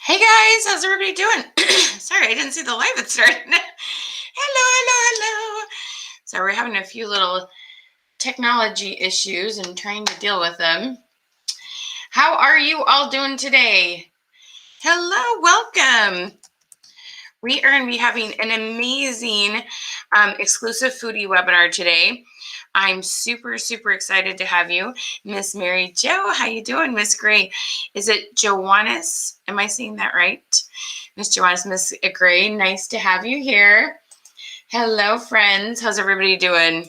Hey guys, how's everybody doing? Sorry, I didn't see the live had started. Hello, hello. So we're having a few little technology issues and trying to deal with them. How are you all doing today? Hello, welcome. We are going to be having an amazing exclusive foodie webinar today. I'm super excited to have you, Miss Mary Jo. How you doing, Miss Gray? Is it Joannis? Am I saying that right? Miss Joannis, Miss Gray, nice to have you here. Hello, friends. How's everybody doing?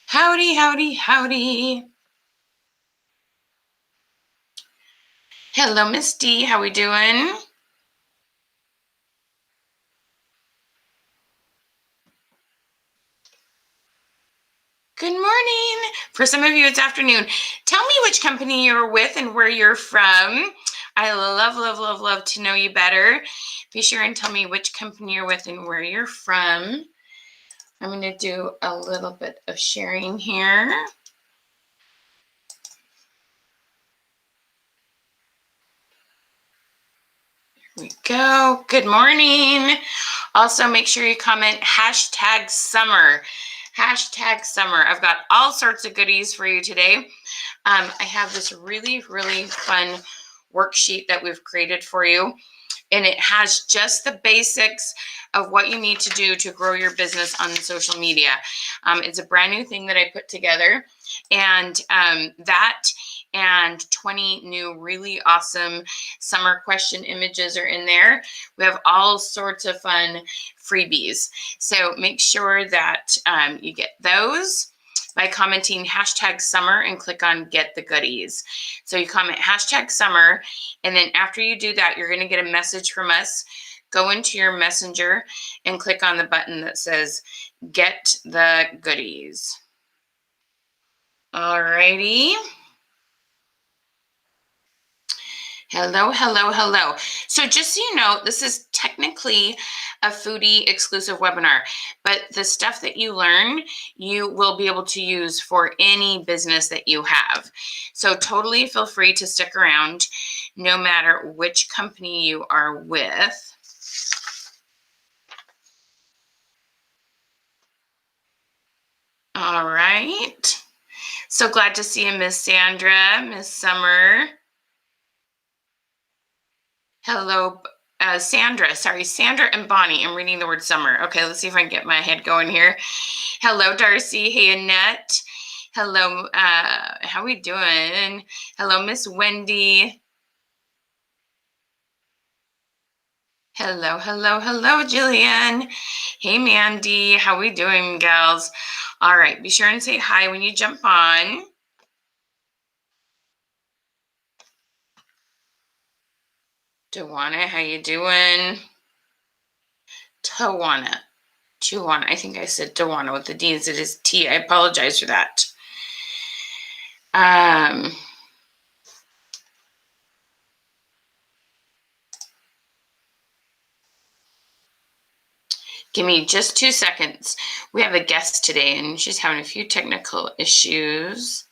Howdy, howdy, howdy. Hello, Miss D. How we doing? Good morning. For some of you, it's afternoon. Tell me which company you're with and where you're from. I love to know you better. Be sure and tell me which company you're with and where you're from. I'm going to do a little bit of sharing here. Here we go. Good morning. Also, make sure you comment #summer. #summer. I've got all sorts of goodies for you today. I have this really fun worksheet that we've created for you, and it has just the basics of what you need to do to grow your business on social media. It's a brand new thing that I put together, and that and 20 new really awesome summer question images are in there. We have all sorts of fun freebies. So make sure that you get those by commenting #summer and click on get the goodies. So you comment #summer, and then after you do that, you're going to get a message from us. Go into your messenger and click on the button that says get the goodies. Alrighty. Hello. So just so you know, this is technically a foodie exclusive webinar, but the stuff that you learn, you will be able to use for any business that you have. So totally feel free to stick around no matter which company you are with. All right. So glad to see you, Miss Sandra, Miss Summer. Hello, Sandra and Bonnie. I'm reading the word summer. Okay, let's see if I can get my head going here. Hello, Darcy. Hey, Annette. Hello, how we doing? Hello, Miss Wendy. Hello, Jillian. Hey, Mandy. How we doing, gals? All right, be sure and say hi when you jump on. Dewana, how you doing? Tawana. I think I said Dewana with the D's. It is T. I apologize for that. Give me just 2 seconds. We have a guest today, and she's having a few technical issues.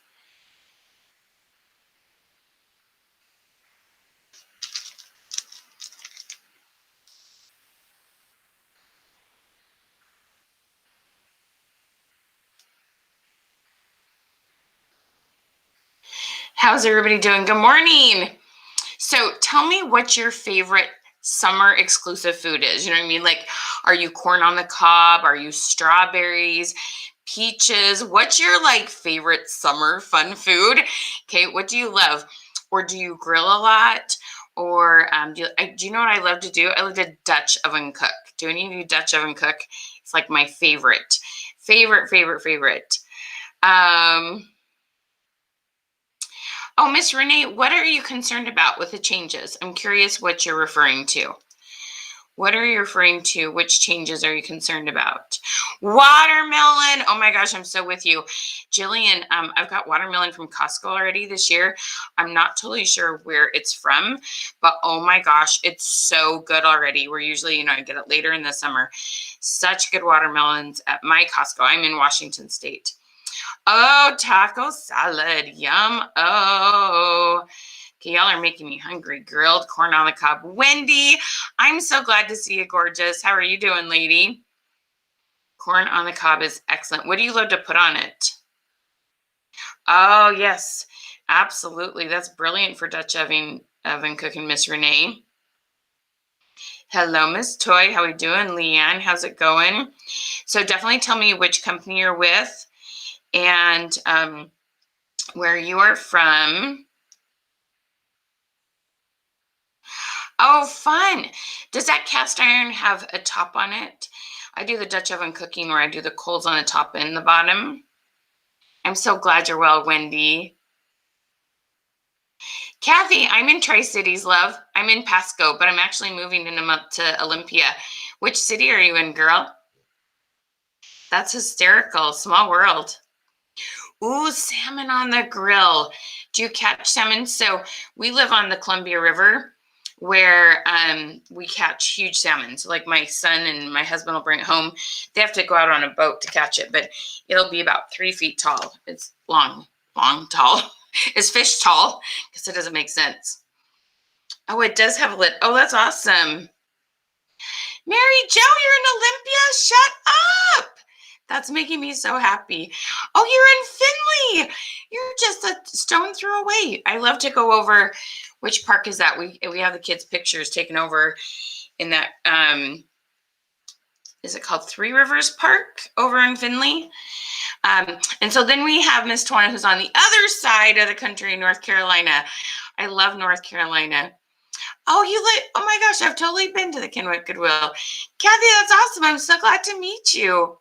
How's everybody doing? Good morning. So tell me what your favorite summer exclusive food is. You know what I mean? Like, are you corn on the cob? Are you strawberries, peaches? What's your favorite summer fun food? Okay, what do you love? Or do you grill a lot? Or do you know what I love to do? I love to Dutch oven cook. Do any of you Dutch oven cook? It's like my favorite. Oh, Miss Renee, what are you concerned about with the changes? I'm curious what you're referring to. What are you referring to? Which changes are you concerned about? Watermelon. Oh my gosh, I'm so with you. Jillian, I've got watermelon from Costco already this year. I'm not totally sure where it's from, but oh my gosh, it's so good already. We're usually, I get it later in the summer. Such good watermelons at my Costco. I'm in Washington State. Oh, taco salad. Yum. Oh. Okay, y'all are making me hungry. Grilled corn on the cob. Wendy, I'm so glad to see you, gorgeous. How are you doing, lady? Corn on the cob is excellent. What do you love to put on it? Oh, yes, absolutely. That's brilliant for Dutch oven cooking, Miss Renee. Hello, Miss Toy. How are we doing? Leanne, how's it going? So definitely tell me which company you're with and where you are from. Oh, fun. Does that cast iron have a top on it? I do the Dutch oven cooking where I do the coals on the top and the bottom. I'm so glad you're well, Wendy. Kathy, I'm in Tri-Cities, love. I'm in Pasco, but I'm actually moving in a month to Olympia. Which city are you in, girl? That's hysterical. Small world. Ooh, salmon on the grill. Do you catch salmon? So we live on the Columbia River where we catch huge salmon. So like my son and my husband will bring it home. They have to go out on a boat to catch it, but it'll be about 3 feet tall. It's long, tall. Is fish tall? Because it doesn't make sense. Oh, it does have a lid. Oh, that's awesome. Mary Jo, you're in Olympia. Shut up. That's making me so happy. Oh, you're in Findlay. You're just a stone throw away. I love to go over. Which park is that? We have the kids' pictures taken over in that. Is it called Three Rivers Park over in Findlay? And so then we have Miss Twana, who's on the other side of the country, North Carolina. I love North Carolina. Oh my gosh, I've totally been to the Kennewick Goodwill. Kathy, that's awesome. I'm so glad to meet you.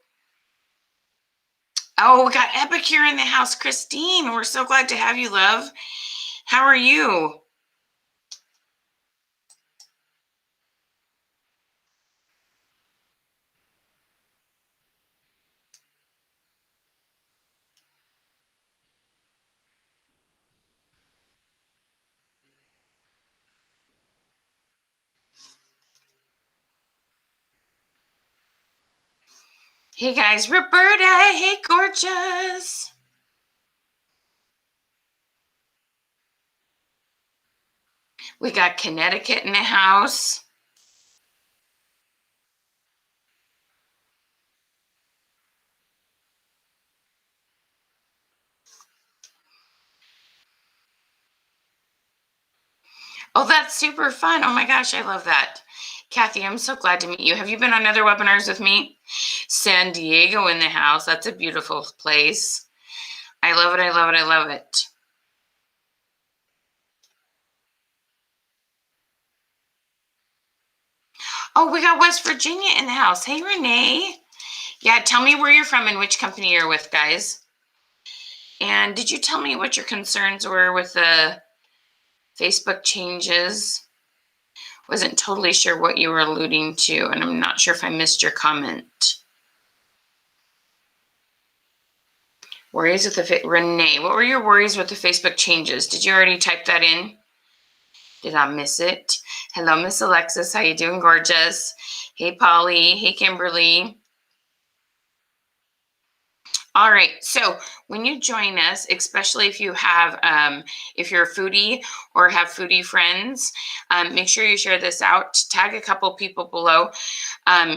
Oh, we got Epicure in the house. Christine, we're so glad to have you, love. How are you? Hey guys, Roberta, hey gorgeous. We got Connecticut in the house. Oh, that's super fun. Oh my gosh, I love that. Kathy, I'm so glad to meet you. Have you been on other webinars with me? San Diego in the house. That's a beautiful place. I love it, I love it, I love it. Oh, we got West Virginia in the house. Hey, Renee. Yeah, tell me where you're from and which company you're with, guys. And did you tell me what your concerns were with the Facebook changes? Wasn't totally sure what you were alluding to, and I'm not sure if I missed your comment. Worries with the Renee, what were your worries with the Facebook changes? Did you already type that in? Did I miss it? Hello, Miss Alexis. How you doing, gorgeous? Hey, Polly. Hey, Kimberly. All right, so when you join us, especially if you have, if you're a foodie or have foodie friends, make sure you share this out, tag a couple people below.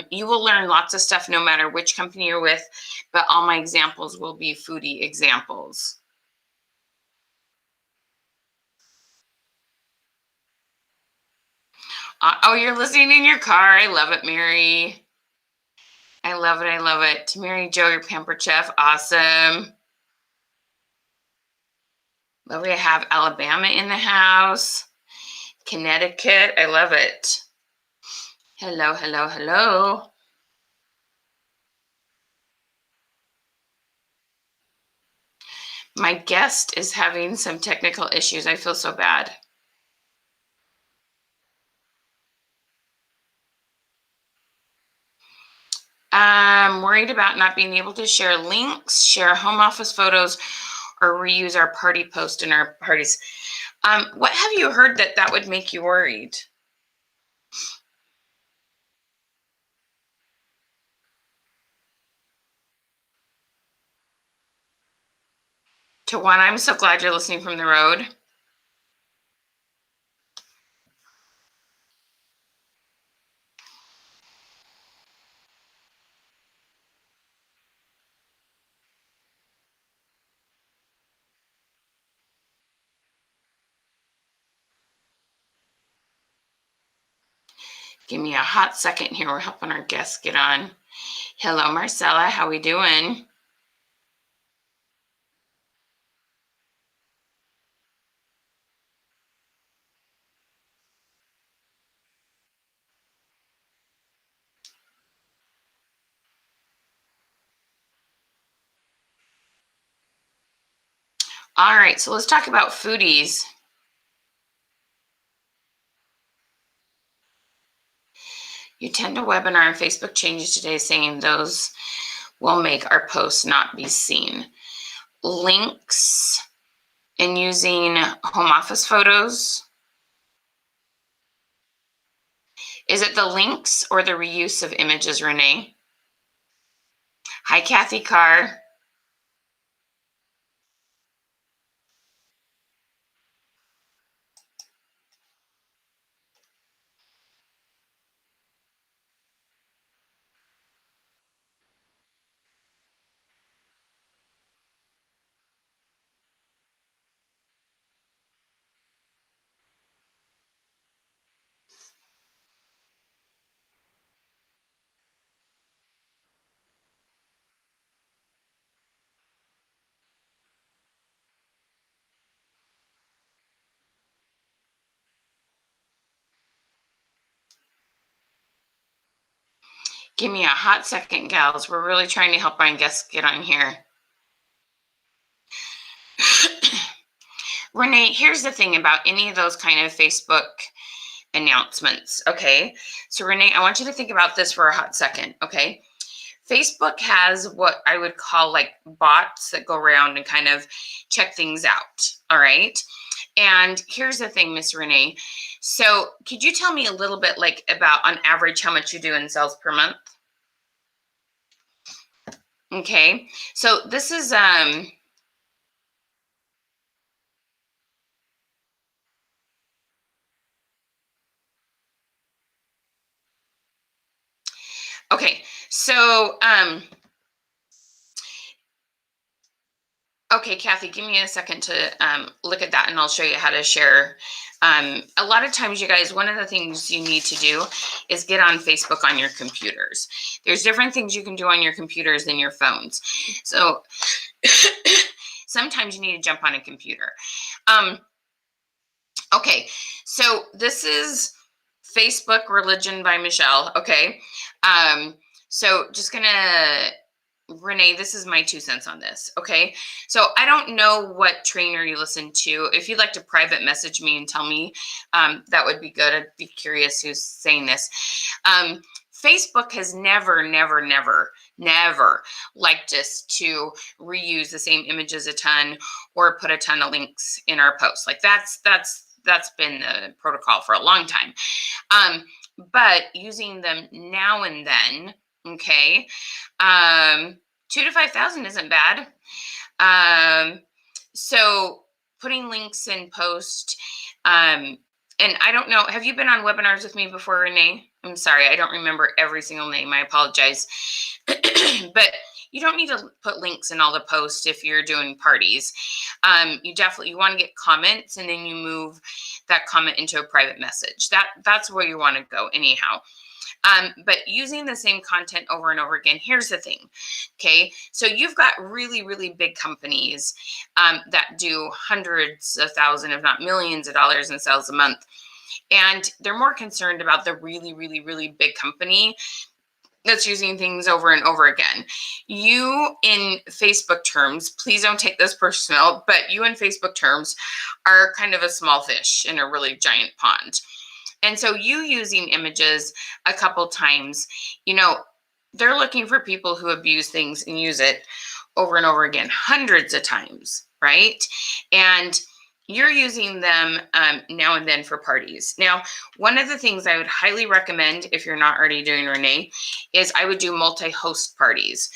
You will learn lots of stuff no matter which company you're with, but all my examples will be foodie examples. Oh, you're listening in your car. I love it, Mary. I love it. I love it. Mary Jo, your pampered chef. Awesome. Lovely to have Alabama in the house. Connecticut. I love it. Hello, hello, hello. My guest is having some technical issues. I feel so bad. I'm worried about not being able to share links, share home office photos, or reuse our party post in our parties. What have you heard that would make you worried? To one, I'm so glad you're listening from the road. Give me a hot second here. We're helping our guests get on. Hello, Marcella. How we doing? All right, so let's talk about foodies. You tend to webinar and Facebook changes today saying those will make our posts not be seen. Links and using home office photos. Is it the links or the reuse of images, Renee? Hi, Kathy Carr. Give me a hot second, gals. We're really trying to help our guests get on here. Renee, here's the thing about any of those kind of Facebook announcements, okay? So Renee, I want you to think about this for a hot second, okay? Facebook has what I would call like bots that go around and kind of check things out, all right? And here's the thing, Miss Renee. So could you tell me a little bit like about on average how much you do in sales per month? Okay, so this is okay, so okay, Kathy, give me a second to look at that and I'll show you how to share. A lot of times, you guys, one of the things you need to do is get on Facebook on your computers. There's different things you can do on your computers than your phones. So sometimes you need to jump on a computer. Okay, so this is Facebook Religion by Michelle, okay? So just gonna, Renee, this is my 2 cents on this, okay? So I don't know what trainer you listen to. If you'd like to private message me and tell me, that would be good. I'd be curious who's saying this. Facebook has never liked us to reuse the same images a ton or put a ton of links in our posts. Like that's been the protocol for a long time. But using them now and then, okay, 2 to 5,000 isn't bad. So putting links in post, and I don't know, have you been on webinars with me before, Renee? I'm sorry, I don't remember every single name. I apologize. But you don't need to put links in all the posts if you're doing parties. You want to get comments and then you move that comment into a private message. That's where you want to go anyhow. But using the same content over and over again, here's the thing, okay? So you've got really, really big companies that do hundreds of thousands, if not millions of dollars in sales a month. And they're more concerned about the really, really, really big company that's using things over and over again. You, in Facebook terms, please don't take this personal, but you in Facebook terms are kind of a small fish in a really giant pond. And so you using images a couple times, they're looking for people who abuse things and use it over and over again, hundreds of times, right? And you're using them now and then for parties. Now, one of the things I would highly recommend, if you're not already doing, Renee, is I would do multi-host parties.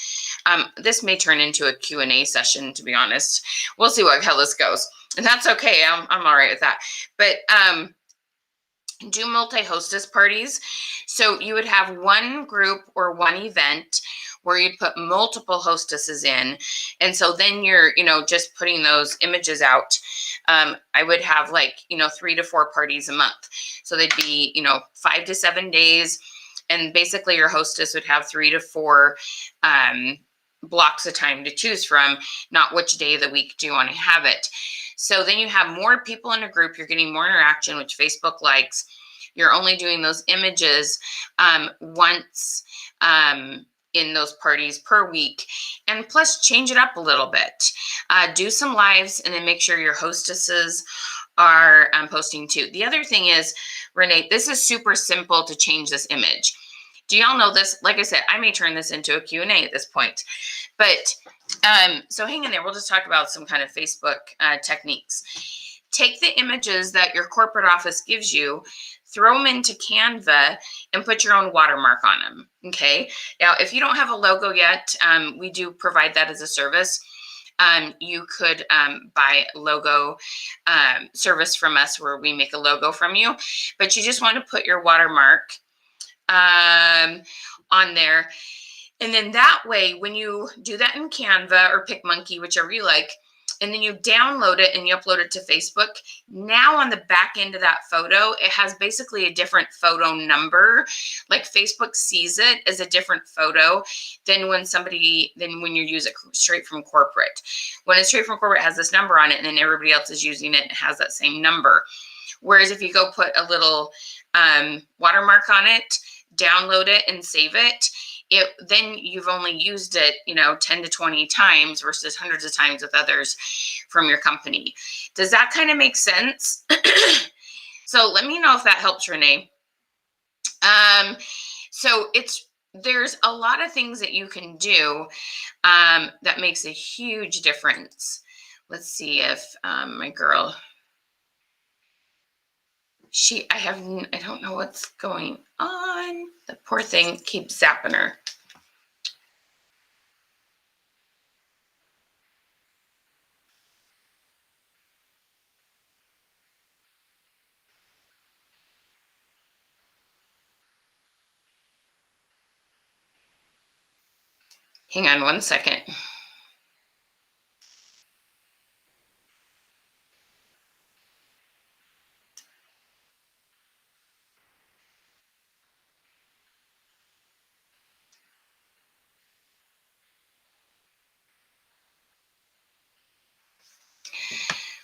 This may turn into a Q&A session, to be honest. We'll see how this goes. And that's okay. I'm all right with that. But do multi-hostess parties. So you would have one group or one event where you'd put multiple hostesses in. And so then you're, just putting those images out. I would have 3 to 4 parties a month. So they'd be, 5 to 7 days. And basically your hostess would have 3 to 4 blocks of time to choose from, not which day of the week do you want to have it. So then you have more people in a group. You're getting more interaction, which Facebook likes. You're only doing those images once in those parties per week. And plus, change it up a little bit. Do some lives, and then make sure your hostesses are posting too. The other thing is, Renee, this is super simple to change this image. Do y'all know this? Like I said, I may turn this into a Q&A at this point. But so hang in there. We'll just talk about some kind of Facebook techniques. Take the images that your corporate office gives you, throw them into Canva, and put your own watermark on them. Okay. Now, if you don't have a logo yet, we do provide that as a service. You could buy a logo service from us where we make a logo from you, but you just want to put your watermark on there. And then that way, when you do that in Canva or PicMonkey, whichever you like, and then you download it and you upload it to Facebook, now on the back end of that photo, it has basically a different photo number. Like Facebook sees it as a different photo than when you use it straight from corporate. When it's straight from corporate, it has this number on it, and then everybody else is using it, it has that same number. Whereas if you go put a little watermark on it, download it and save it, then you've only used it, 10 to 20 times versus hundreds of times with others from your company. Does that kind of make sense? So let me know if that helps, Renee. So there's a lot of things that you can do that makes a huge difference. Let's see if my girl, I don't know what's going on. The poor thing keeps zapping her. Hang on one second.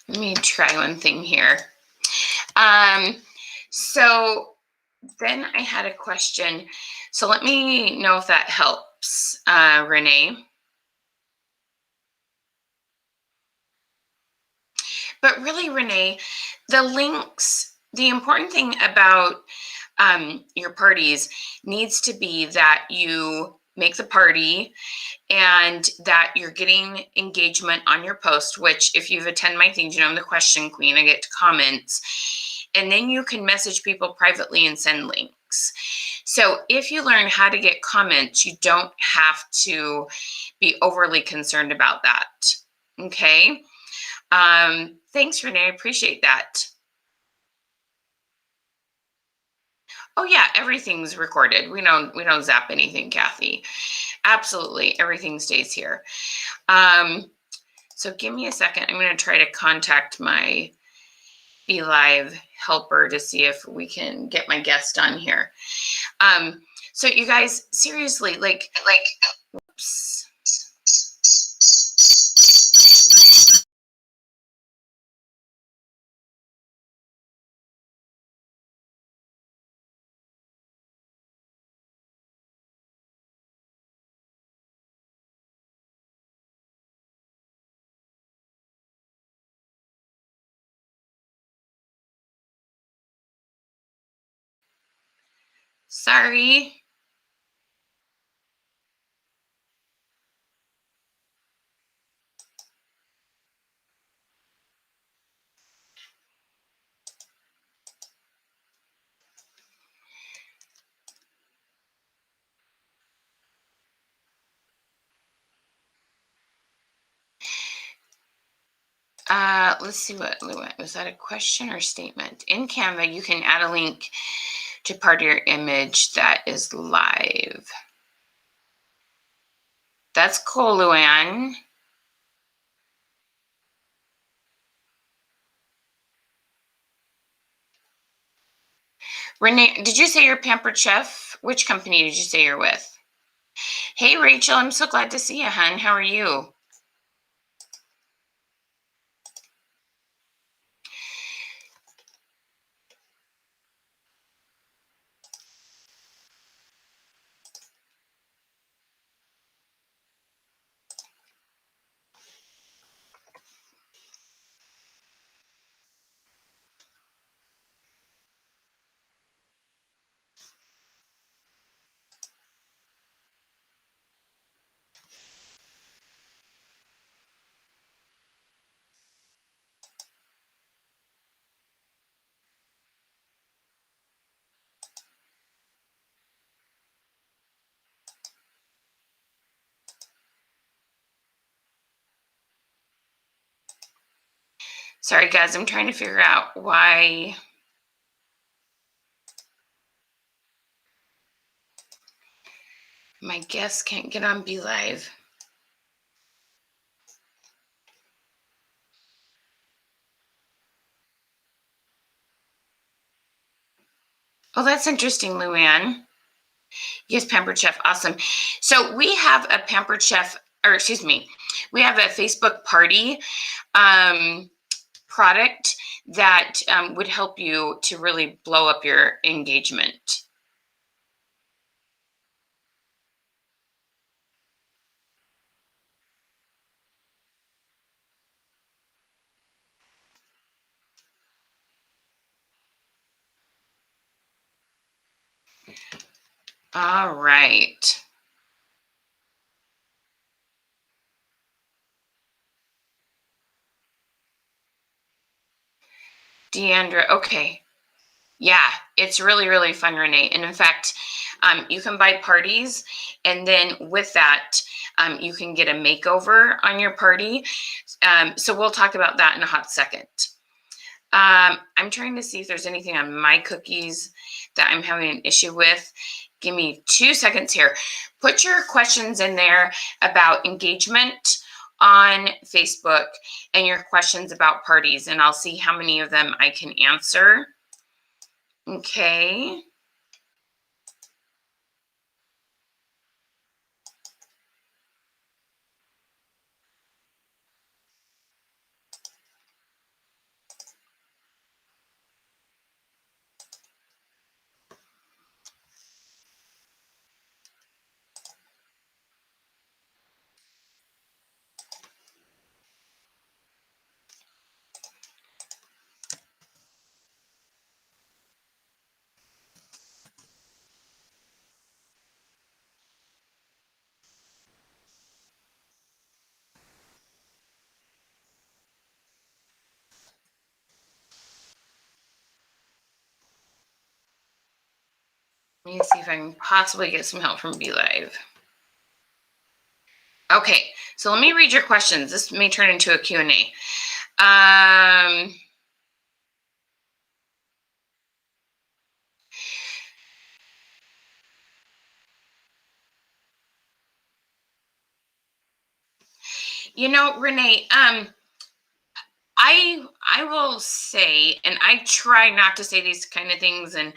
Let me try one thing here. So then I had a question. So let me know if that helps, Renee. But really, Renee, the links, the important thing about your parties needs to be that you make the party and that you're getting engagement on your post, which if you've attended my things, I'm the question queen, I get comments. And then you can message people privately and send links. So if you learn how to get comments, you don't have to be overly concerned about that. Okay. Thanks, Renee. I appreciate that. Oh yeah, everything's recorded. We don't zap anything, Kathy. Absolutely, everything stays here. So give me a second. I'm going to try to contact my Be Live helper to see if we can get my guest on here. So you guys, seriously, whoops. Sorry. Let's see what was that, a question or statement? In Canva, you can add a link to part of your image that is live. That's cool, Luann. Renee, did you say you're Pampered Chef? Which company did you say you're with? Hey, Rachel, I'm so glad to see you, hun. How are you? Sorry, guys, I'm trying to figure out why my guests can't get on Be Live. Oh, that's interesting, Luann. Yes, Pampered Chef. Awesome. So we have a Pampered Chef, or excuse me, we have a Facebook party product that would help you to really blow up your engagement. All right. Deandra, okay. Yeah, it's really, really fun, Renee. And in fact, you can buy parties, and then with that, you can get a makeover on your party. So we'll talk about that in a hot second. I'm trying to see if there's anything on my cookies that I'm having an issue with. Give me 2 seconds here. Put your questions in there about engagement on Facebook and your questions about parties, and I'll see how many of them I can answer. Okay. Let me see if I can possibly get some help from Be Live. Okay, so let me read your questions. This may turn into a Q&A. You know, Renee, I will say, and I try not to say these kind of things, and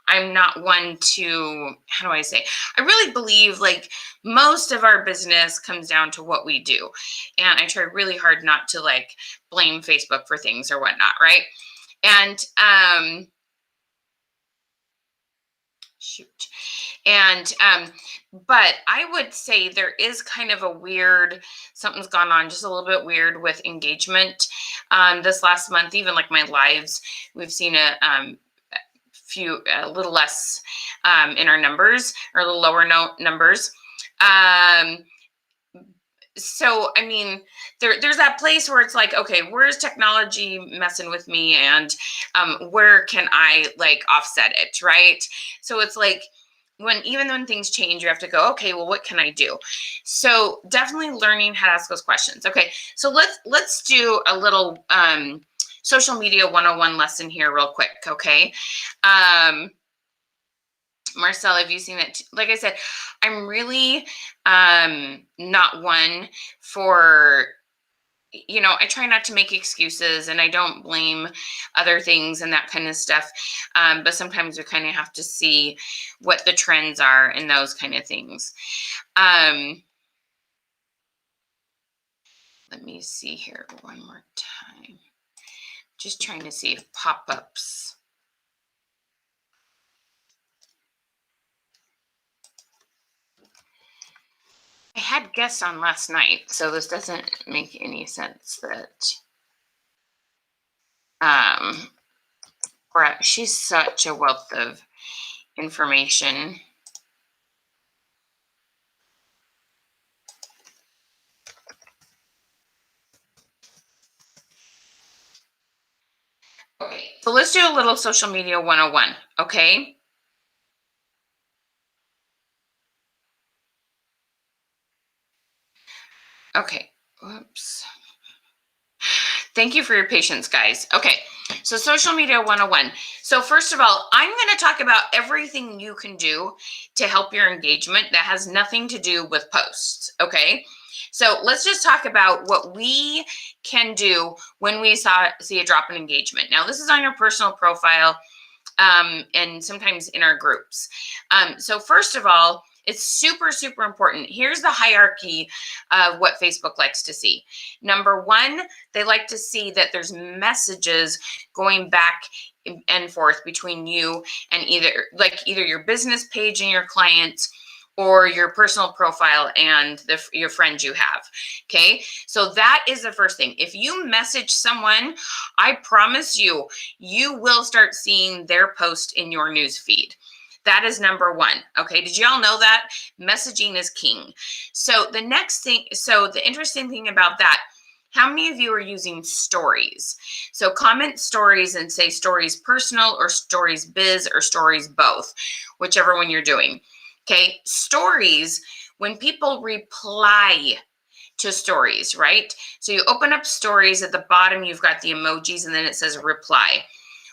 I'm not one to, how do I say? I really believe like most of our business comes down to what we do. And I try really hard not to like blame Facebook for things or whatnot, right? And shoot. And but I would say there is kind of a weird, something's gone on just a little bit weird with engagement. This last month, even like my lives, we've seen a little less in our numbers, or a little lower numbers. So I mean, there's that place where it's like, okay, where's technology messing with me, and where can I like offset it, right? So it's like, even when things change, you have to go, okay, well, what can I do? So definitely learning how to ask those questions. Okay, so let's do a little social media 101 lesson here real quick. Okay. Marcel, have you seen it? Like I said, I'm really not one for, I try not to make excuses, and I don't blame other things and that kind of stuff. But sometimes we kind of have to see what the trends are and those kind of things. Let me see here one more time. Just trying to see if pop-ups. I had guests on last night, so this doesn't make any sense that she's such a wealth of information. Okay, so let's do a little social media 101, okay? Okay, whoops. Thank you for your patience, guys. Okay, so social media 101. So first of all, I'm going to talk about everything you can do to help your engagement that has nothing to do with posts, okay? So let's just talk about what we can do when we see a drop in engagement. Now, this is on your personal profile and sometimes in our groups. So first of all, it's super, super important. Here's the hierarchy of what Facebook likes to see. Number one, they like to see that there's messages going back and forth between you and either your business page and your clients, or your personal profile and your friends you have. Okay, so that is the first thing. If you message someone, I promise you, you will start seeing their post in your news feed. That is number one. Okay, did y'all know that? Messaging is king. So the next thing, so the interesting thing about that, how many of you are using stories? So comment stories and say stories personal or stories biz or stories both, whichever one you're doing. Okay, stories, when people reply to stories, right? So you open up stories, at the bottom, you've got the emojis, and then it says reply.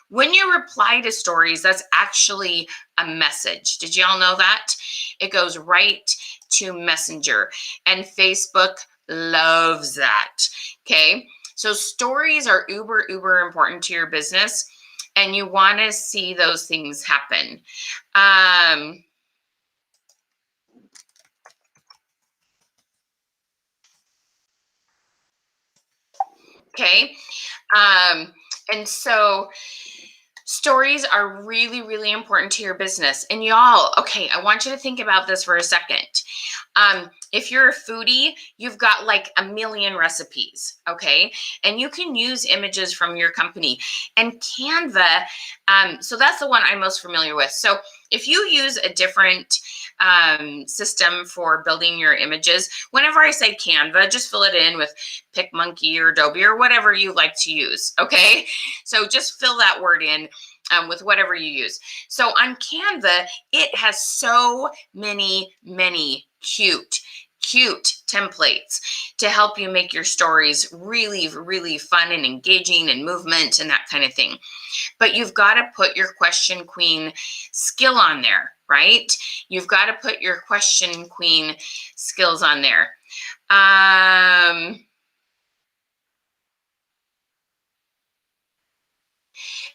When you reply to stories, that's actually a message. Did y'all know that? It goes right to Messenger, and Facebook loves that. Okay, so stories are uber, uber important to your business, and you want to see those things happen. Okay, and so stories are really, really important to your business. And y'all, okay, I want you to think about this for a second. If you're a foodie, you've got like a million recipes, okay? And you can use images from your company. And Canva, so that's the one I'm most familiar with. So if you use a different system for building your images, whenever I say Canva, just fill it in with PicMonkey or Adobe or whatever you like to use, okay? So just fill that word in with whatever you use. So on Canva, it has so many, many cute templates to help you make your stories really, really fun and engaging and movement and that kind of thing. But you've got to put your question queen skill on there, right? You've got to put your question queen skills on there.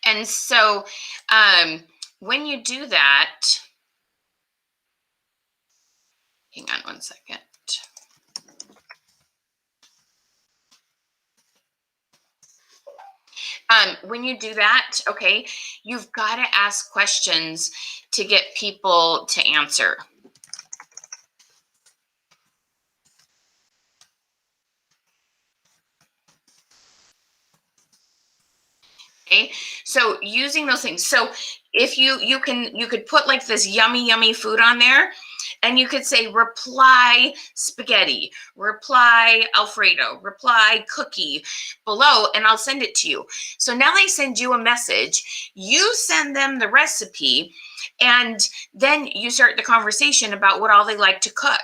And so when you do that, hang on one second. When you do that, okay, you've got to ask questions to get people to answer. Okay, so using those things. So if you could put like this yummy food on there, And you could say reply spaghetti, reply Alfredo, reply cookie below, and I'll send it to you. So now they send you a message, you send them the recipe, and then you start the conversation about what all they like to cook.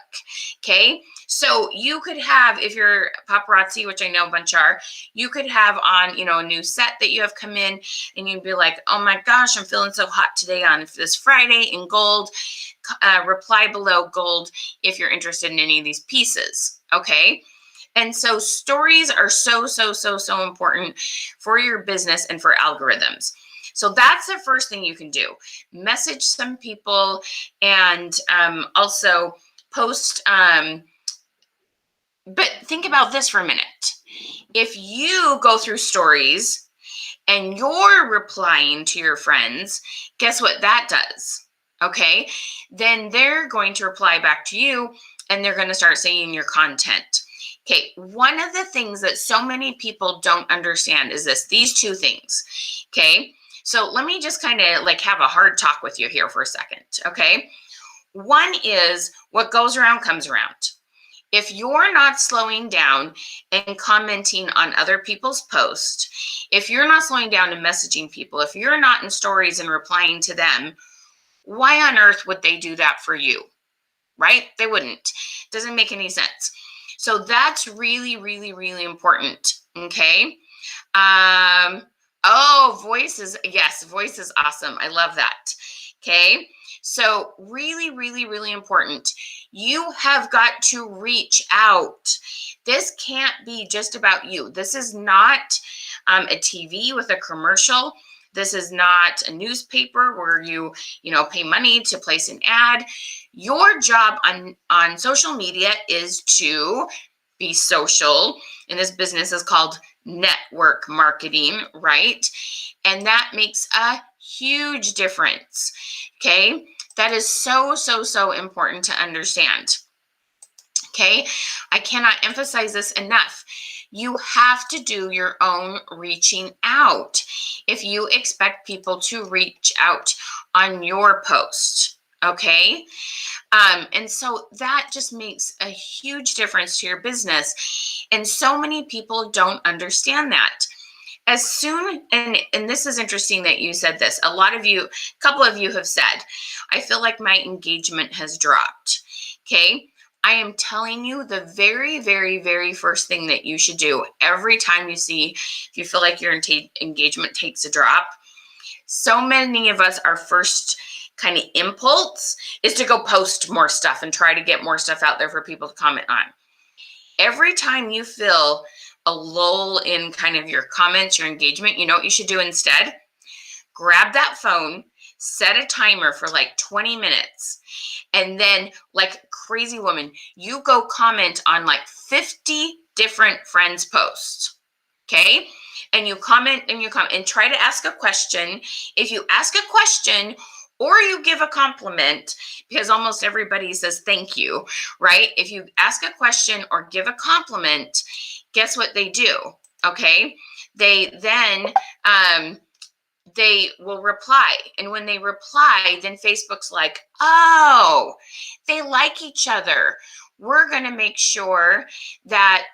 Okay. So you could have, if you're paparazzi, which I know a bunch are, you could have on, a new set that you have come in, and you'd be like, oh my gosh, I'm feeling so hot today on this Friday in gold. Reply below gold if you're interested in any of these pieces. Okay. And so stories are so important for your business and for algorithms. So that's the first thing you can do. Message some people, and also post. But think about this for a minute. If you go through stories and you're replying to your friends, guess what that does? Okay, then they're going to reply back to you, and they're going to start seeing your content. Okay, one of the things that so many people don't understand is these two things. Okay, so let me just kind of like have a hard talk with you here for a second. Okay, one is what goes around comes around. If you're not slowing down and commenting on other people's posts, if you're not slowing down and messaging people, if you're not in stories and replying to them, why on earth would they do that for you? Right? They wouldn't. Doesn't make any sense. So that's really important. Okay. Voice is, yes, voice is awesome. I love that. Okay. So really important. You have got to reach out. This can't be just about you. This is not a TV with a commercial. This is not a newspaper where you pay money to place an ad. Your job on social media is to be social. And this business is called network marketing, right? And that makes a huge difference. Okay. That is so important to understand. Okay. I cannot emphasize this enough. You have to do your own reaching out if you expect people to reach out on your post. Okay. And so that just makes a huge difference to your business. And so many people don't understand that. As soon, and this is interesting that you said this, a couple of you have said, I feel like my engagement has dropped. Okay. I am telling you, the very first thing that you should do every time if you feel like your engagement takes a drop, so many of us, our first kind of impulse is to go post more stuff and try to get more stuff out there for people to comment on. Every time you feel a lull in kind of your comments, your engagement, you know what you should do instead? Grab that phone, set a timer for like 20 minutes, and then, like crazy woman, you go comment on like 50 different friends' posts. Okay? And you comment and try to ask a question. If you ask a question or you give a compliment, because almost everybody says thank you, right? If you ask a question or give a compliment, guess what they do? Okay? They then they will reply. And when they reply, then Facebook's like, oh, they like each other. We're going to make sure that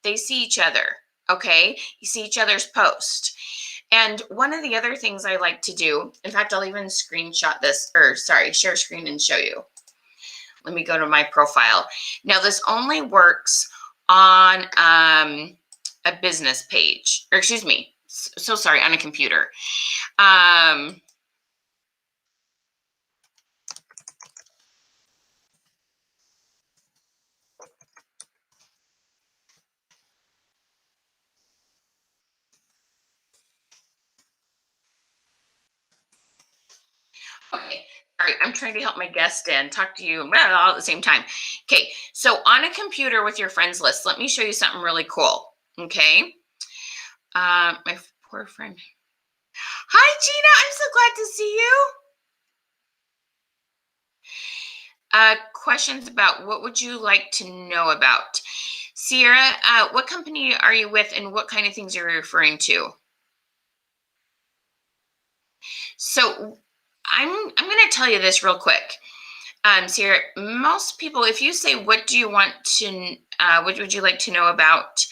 they see each other. Okay. You see each other's post. And one of the other things I like to do, in fact, I'll even screenshot this, share screen and show you. Let me go to my profile. Now, this only works on a business page, or excuse me, so sorry, on a computer. Okay, all right, I'm trying to help my guest and talk to you all at the same time. Okay, so on a computer with your friends list, let me show you something really cool. Okay, my poor friend. Hi, Gina, I'm so glad to see you. Questions about what would you like to know about? Sierra, what company are you with and what kind of things are you referring to? So I'm going to tell you this real quick. Sierra, most people, if you say, what do you want to, what would you like to know about?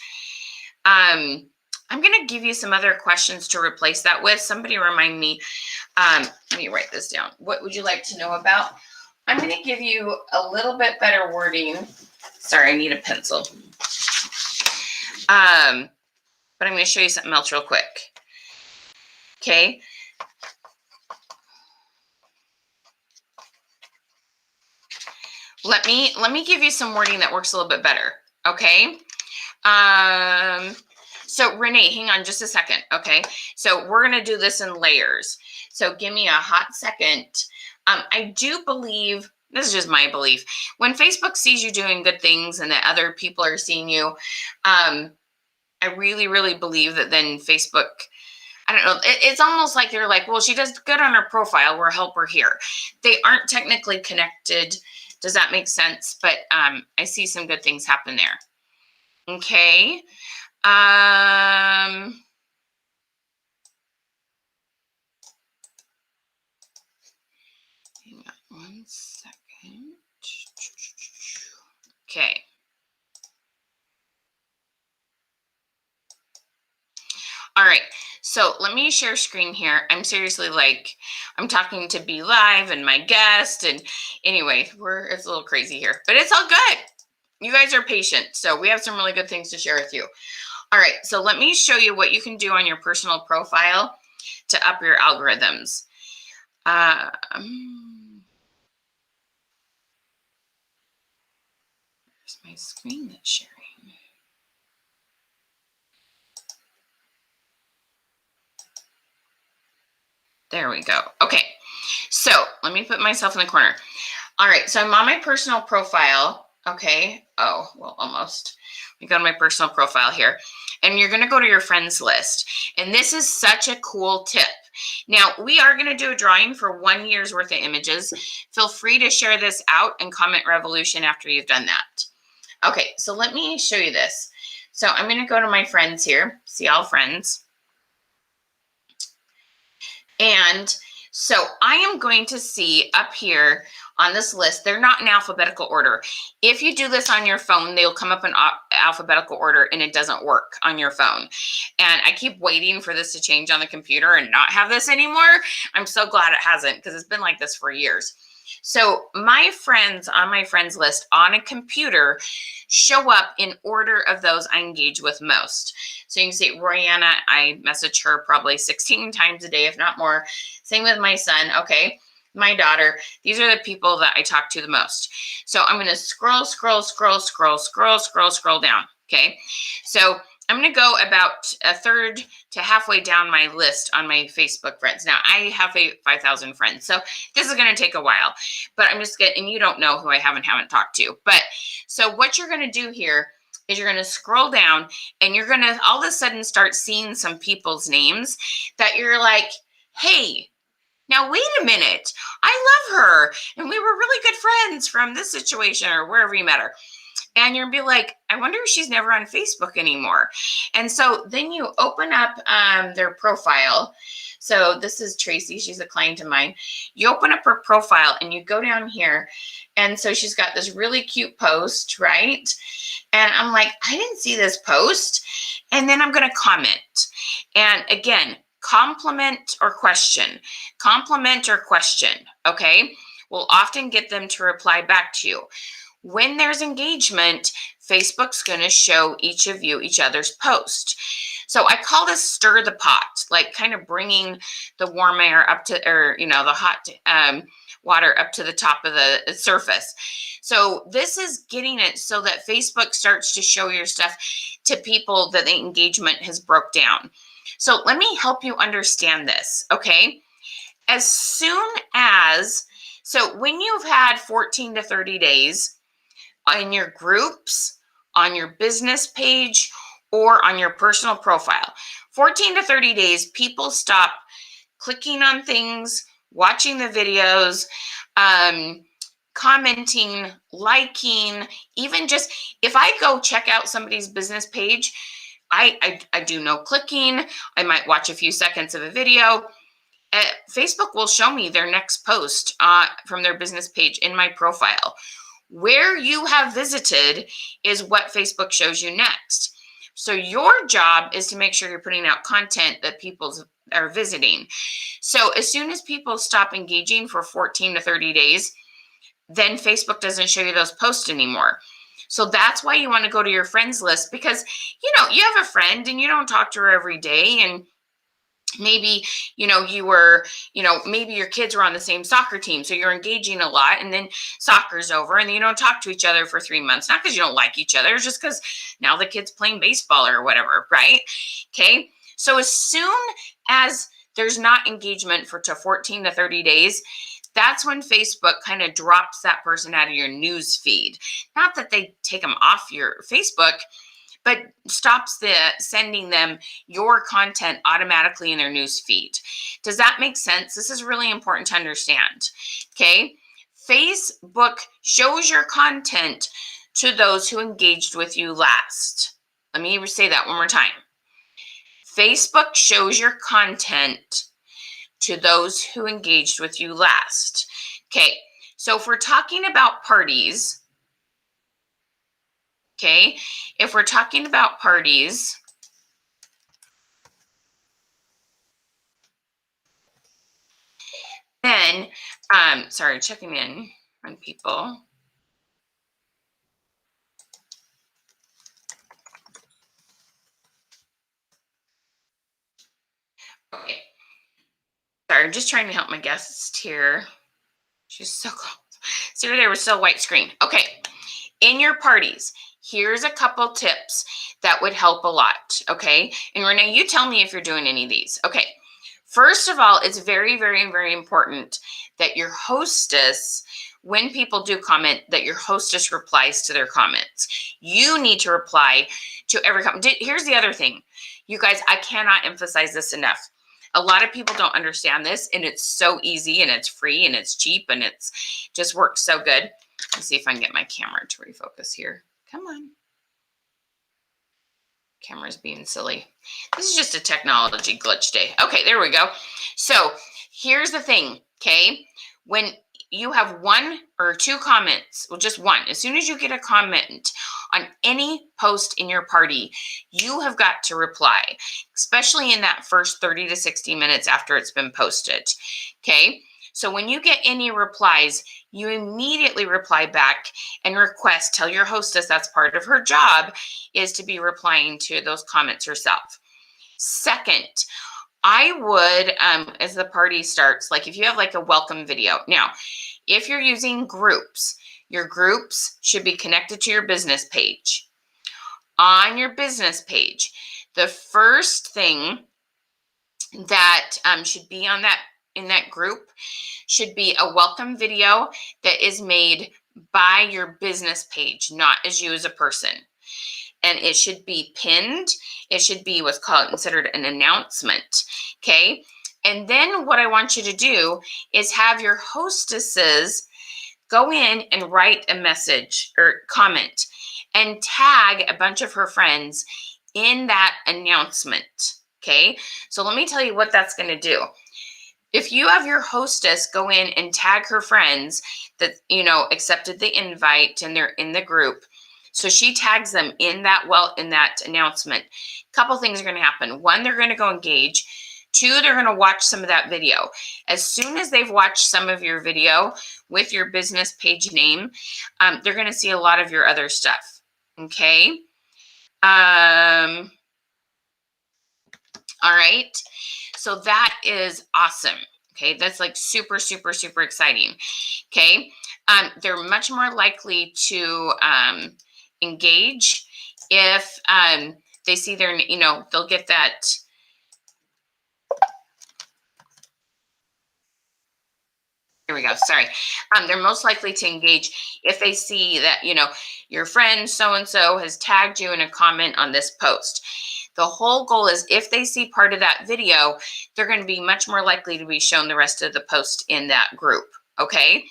I'm going to give you some other questions to replace that with. Somebody remind me, let me write this down. What would you like to know about? I'm going to give you a little bit better wording. Sorry, I need a pencil. But I'm going to show you something else real quick. Okay. Let me give you some wording that works a little bit better. Okay. So Renee, hang on just a second. Okay. So we're going to do this in layers. So give me a hot second. I do believe, this is just my belief, when Facebook sees you doing good things and that other people are seeing you, I really, really believe that then Facebook, I don't know, it's almost like they're like, well, she does good on her profile, we'll help her here. They aren't technically connected. Does that make sense? But I see some good things happen there. Okay. Hang on one second. Okay. All right. So let me share screen here. I'm seriously like, I'm talking to Be Live and my guest. And anyway, it's a little crazy here, but it's all good. You guys are patient. So we have some really good things to share with you. All right. So let me show you what you can do on your personal profile to up your algorithms. There's my screen that's sharing. There we go. Okay. So let me put myself in the corner. All right. So I'm on my personal profile. Okay. Oh, well, almost. We go to my personal profile here. And you're going to go to your friends list. And this is such a cool tip. Now, we are going to do a drawing for 1 year's worth of images. Feel free to share this out and comment revolution after you've done that. Okay. So let me show you this. So I'm going to go to my friends here. See all friends. And so I am going to see up here on this list, they're not in alphabetical order. If you do this on your phone, they'll come up in alphabetical order and it doesn't work on your phone. And I keep waiting for this to change on the computer and not have this anymore. I'm so glad it hasn't because it's been like this for years. So my friends on my friends list on a computer show up in order of those I engage with most. So you can see Royanna, I message her probably 16 times a day, if not more. Same with my son, okay? My daughter. These are the people that I talk to the most. So I'm going to scroll down, okay? So I'm going to go about a third to halfway down my list on my Facebook friends. Now, I have 5,000 friends, so this is going to take a while. But I'm just getting, and you don't know who I haven't talked to. But so what you're going to do here is you're going to scroll down, and you're going to all of a sudden start seeing some people's names that you're like, hey, now wait a minute. I love her, and we were really good friends from this situation or wherever you met her. And you'll be like, I wonder if she's never on Facebook anymore. And so then you open up their profile. So this is Tracy. She's a client of mine. You open up her profile and you go down here. And so she's got this really cute post, right? And I'm like, I didn't see this post. And then I'm going to comment. And again, compliment or question. Compliment or question, okay? We'll often get them to reply back to you. When there's engagement, Facebook's going to show each of you each other's post. So I call this stir the pot, like kind of bringing the warm air up to, or, you know, the hot water up to the top of the surface. So this is getting it so that Facebook starts to show your stuff to people that the engagement has broke down. So let me help you understand this, okay? As soon as, so when you've had 14 to 30 days, in your groups, on your business page, or on your personal profile. 14 to 30 days, people stop clicking on things, watching the videos, commenting, liking, even just, if I go check out somebody's business page, I do no clicking. I might watch a few seconds of a video. Facebook will show me their next post from their business page in my profile. Where you have visited is what Facebook shows you next. So your job is to make sure you're putting out content that people are visiting. So as soon as people stop engaging for 14 to 30 days, then Facebook doesn't show you those posts anymore. So that's why you want to go to your friends list, because, you know, you have a friend and you don't talk to her every day, and maybe, you know, maybe your kids were on the same soccer team, so you're engaging a lot, and then soccer's over and you don't talk to each other for 3 months, not because you don't like each other, it's just because now the kid's playing baseball or whatever, right? Okay, so as soon as there's not engagement to 14 to 30 days, that's when Facebook kind of drops that person out of your news feed. Not that they take them off your Facebook, but stops sending them your content automatically in their news feed. Does that make sense? This is really important to understand. Okay, Facebook shows your content to those who engaged with you last. Let me say that one more time. Facebook shows your content to those who engaged with you last. Okay, so if we're talking about parties, okay, if we're talking about parties, then, sorry, checking in on people. Okay. Sorry, I'm just trying to help my guest here. She's so close. See, there was still a white screen. Okay, in your parties, here's a couple tips that would help a lot, okay? And Renee, you tell me if you're doing any of these. Okay, first of all, it's very, very, very important that your hostess, when people do comment, that your hostess replies to their comments. You need to reply to every comment. Here's the other thing. You guys, I cannot emphasize this enough. A lot of people don't understand this, and it's so easy, and it's free, and it's cheap, and it's just works so good. Let's see if I can get my camera to refocus here. Come on. Camera's being silly. This is just a technology glitch day. Okay, there we go. So here's the thing, okay? When you have 1 or 2 comments, well, just one, as soon as you get a comment on any post in your party, you have got to reply, especially in that first 30 to 60 minutes after it's been posted, okay? So when you get any replies, you immediately reply back and tell your hostess that's part of her job is to be replying to those comments herself. Second, I would, as the party starts, like if you have like a welcome video. Now, if you're using groups, your groups should be connected to your business page. On your business page, the first thing that should be in that group should be a welcome video that is made by your business page, not as you as a person. And it should be pinned. It should be what's considered an announcement, okay? And then what I want you to do is have your hostesses go in and write a message or comment and tag a bunch of her friends in that announcement, okay? So let me tell you what that's going to do. If you have your hostess go in and tag her friends that, you know, accepted the invite and they're in the group, so she tags them in that announcement, a couple things are going to happen. 1, they're going to go engage. 2, they're going to watch some of that video. As soon as they've watched some of your video with your business page name, they're going to see a lot of your other stuff. Okay. All right. So that is awesome. Okay. That's like super, super, super exciting. Okay. They're much more likely to engage if they see their, you know, they'll get that. Here we go. Sorry. They're most likely to engage if they see that, you know, your friend so-and-so has tagged you in a comment on this post. The whole goal is if they see part of that video, they're going to be much more likely to be shown the rest of the post in that group. Okay.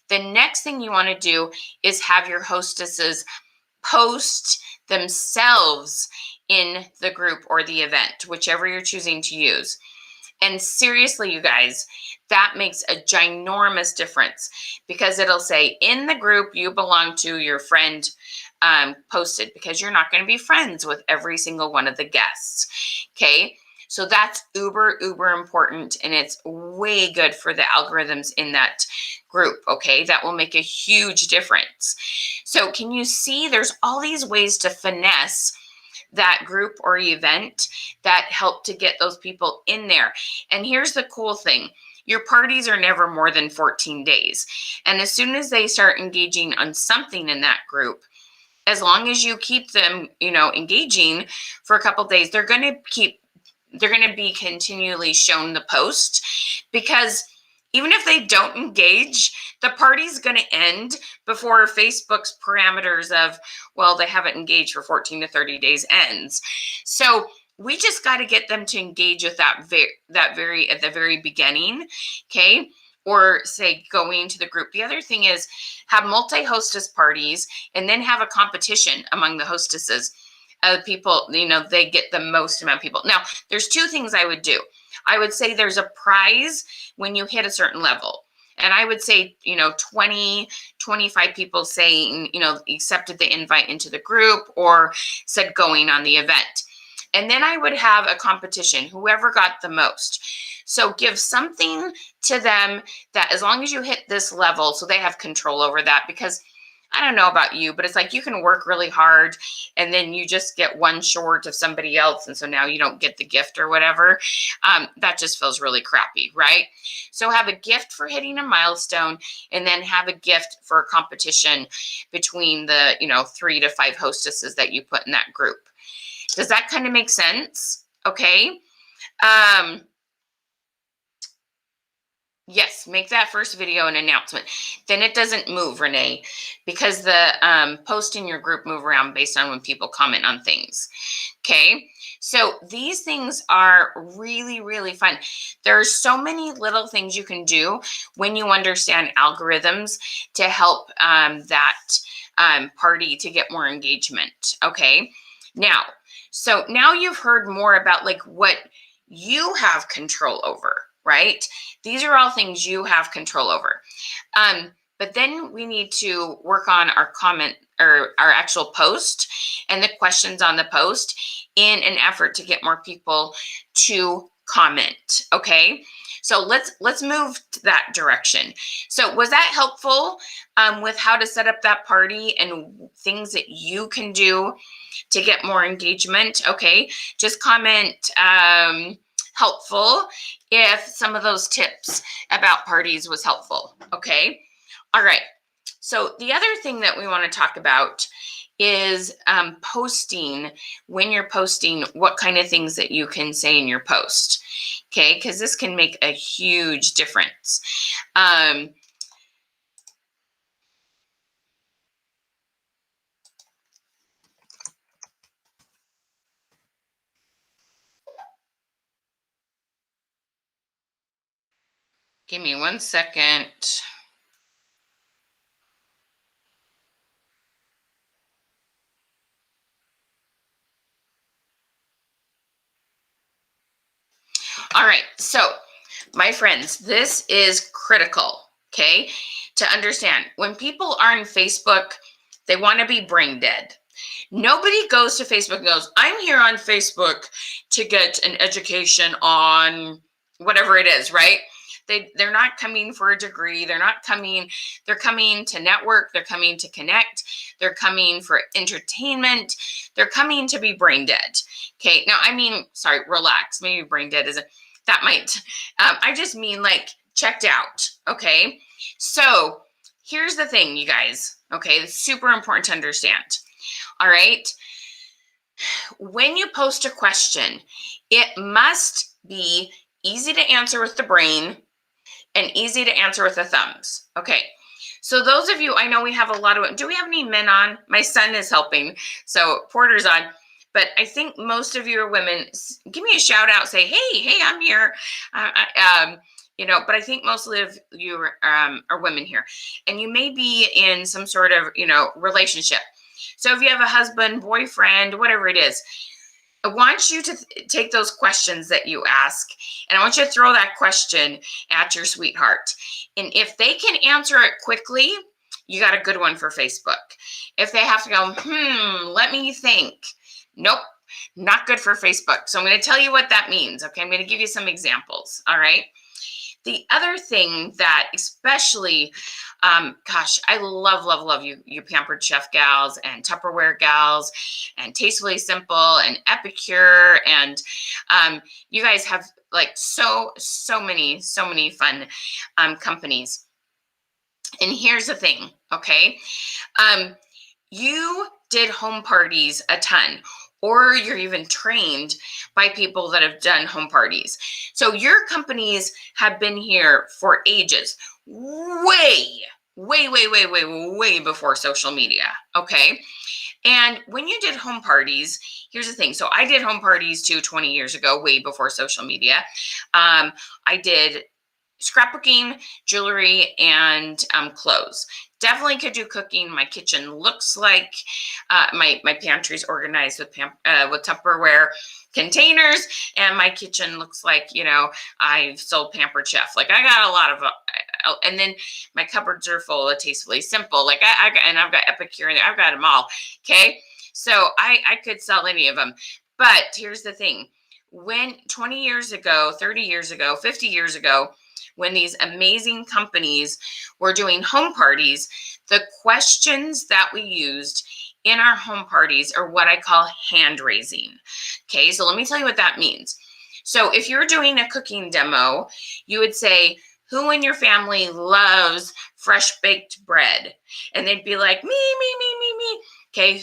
The next thing you want to do is have your hostesses post themselves in the group or the event, whichever you're choosing to use. And seriously, you guys, that makes a ginormous difference, because it'll say in the group you belong to, your friend posted, because you're not going to be friends with every single one of the guests. Okay. So that's uber important, and it's way good for the algorithms in that group. Okay. That will make a huge difference. So can you see there's all these ways to finesse that group or event that help to get those people in there. And here's the cool thing. Your parties are never more than 14 days. And as soon as they start engaging on something in that group, as long as you keep them, engaging for a couple days, they're going to be continually shown the post, because even if they don't engage, the party's going to end before Facebook's parameters of, well, they haven't engaged for 14 to 30 days ends. So we just got to get them to engage with that very at the very beginning, okay? Or say going to the group. The other thing is have multi-hostess parties and then have a competition among the hostesses. People, they get the most amount of people. Now, there's two things I would do. I would say there's a prize when you hit a certain level. And I would say, 20, 25 people saying, accepted the invite into the group or said going on the event. And then I would have a competition, whoever got the most. So give something to them that, as long as you hit this level, so they have control over that, because I don't know about you, but it's like you can work really hard and then you just get one short of somebody else. And so now you don't get the gift or whatever. That just feels really crappy, right? So have a gift for hitting a milestone, and then have a gift for a competition between the, 3 to 5 hostesses that you put in that group. Does that kind of make sense? Okay. Yes, make that first video an announcement. Then it doesn't move, Renee, because the posts in your group move around based on when people comment on things. Okay, so these things are really, really fun. There are so many little things you can do when you understand algorithms to help that party to get more engagement. Okay, so now you've heard more about like what you have control over. Right? These are all things you have control over. But then we need to work on our comment or our actual post and the questions on the post in an effort to get more people to comment. Okay. So let's move to that direction. So was that helpful with how to set up that party and things that you can do to get more engagement? Okay. Just comment helpful if some of those tips about parties was helpful. Okay. All right. So the other thing that we want to talk about is posting. When you're posting, what kind of things that you can say in your post. Okay. Because this can make a huge difference. Give me 1 second. All right. So, my friends, this is critical, okay, to understand. When people are on Facebook, they want to be brain dead. Nobody goes to Facebook and goes, I'm here on Facebook to get an education on whatever it is, right? They're not coming for a degree. They're coming to network. They're coming to connect. They're coming for entertainment. They're coming to be brain dead. Okay. Now, sorry, relax. Maybe brain dead isn't, that might, I just mean like checked out. Okay. So here's the thing, you guys. Okay. It's super important to understand. All right. When you post a question, it must be easy to answer with the brain and easy to answer with the thumbs. Okay. So those of you, I know we have a lot of, do we have any men on? My son is helping. So Porter's on, but I think most of you are women. Give me a shout out, say, hey, I'm here. But I think mostly of you are women here, and you may be in some sort of, relationship. So if you have a husband, boyfriend, whatever it is, I want you to take those questions that you ask, and I want you to throw that question at your sweetheart. And if they can answer it quickly, you got a good one for Facebook. If they have to go, let me think. Nope, not good for Facebook. So I'm going to tell you what that means. Okay, I'm going to give you some examples. All right. The other thing that especially, I love you Pampered Chef gals and Tupperware gals and Tastefully Simple and Epicure. And you guys have like so many fun companies. And here's the thing, okay? You did home parties a ton, or you're even trained by people that have done home parties. So your companies have been here for ages, way before social media, okay? And when you did home parties, here's the thing. So I did home parties too 20 years ago, way before social media. I did scrapbooking, jewelry, and clothes. Definitely could do cooking. My kitchen looks like my pantry's organized with Tupperware containers, and my kitchen looks like, I've sold Pampered Chef. Like I got a lot of, and then my cupboards are full of Tastefully Simple. Like I've got Epicure, and I've got them all. Okay, so I could sell any of them. But here's the thing: when 20 years ago, 30 years ago, 50 years ago, when these amazing companies were doing home parties, the questions that we used in our home parties are what I call hand raising. Okay, so let me tell you what that means. So if you're doing a cooking demo, you would say, who in your family loves fresh baked bread? And they'd be like, me. Okay,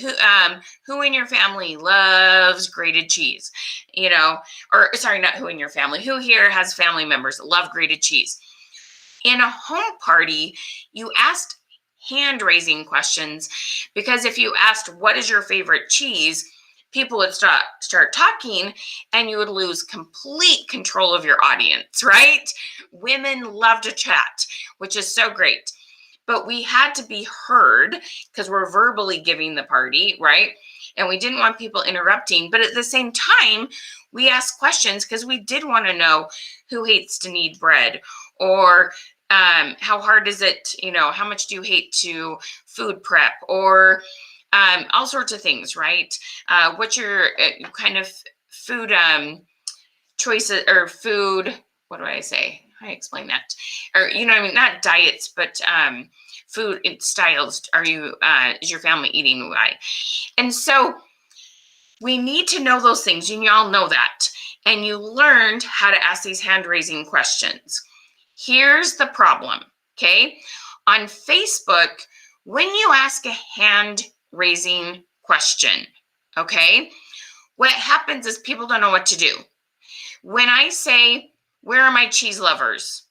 who in your family loves grated cheese? Or sorry, not who in your family. Who here has family members that love grated cheese? In a home party, you asked hand-raising questions, because if you asked, what is your favorite cheese? People would start talking, and you would lose complete control of your audience, right? Women love to chat, which is so great. But we had to be heard because we're verbally giving the party, right? And we didn't want people interrupting. But at the same time, we asked questions because we did want to know who hates to knead bread, or how hard is it, how much do you hate to food prep, or all sorts of things, right? What's your kind of food choices, or food, what do I say? How do I explain that? Or, not diets, but food styles. Is your family eating right? And so we need to know those things, and y'all know that. And you learned how to ask these hand-raising questions. Here's the problem, okay? On Facebook, when you ask a hand-raising question, okay, what happens is people don't know what to do. When I say, where are my cheese lovers?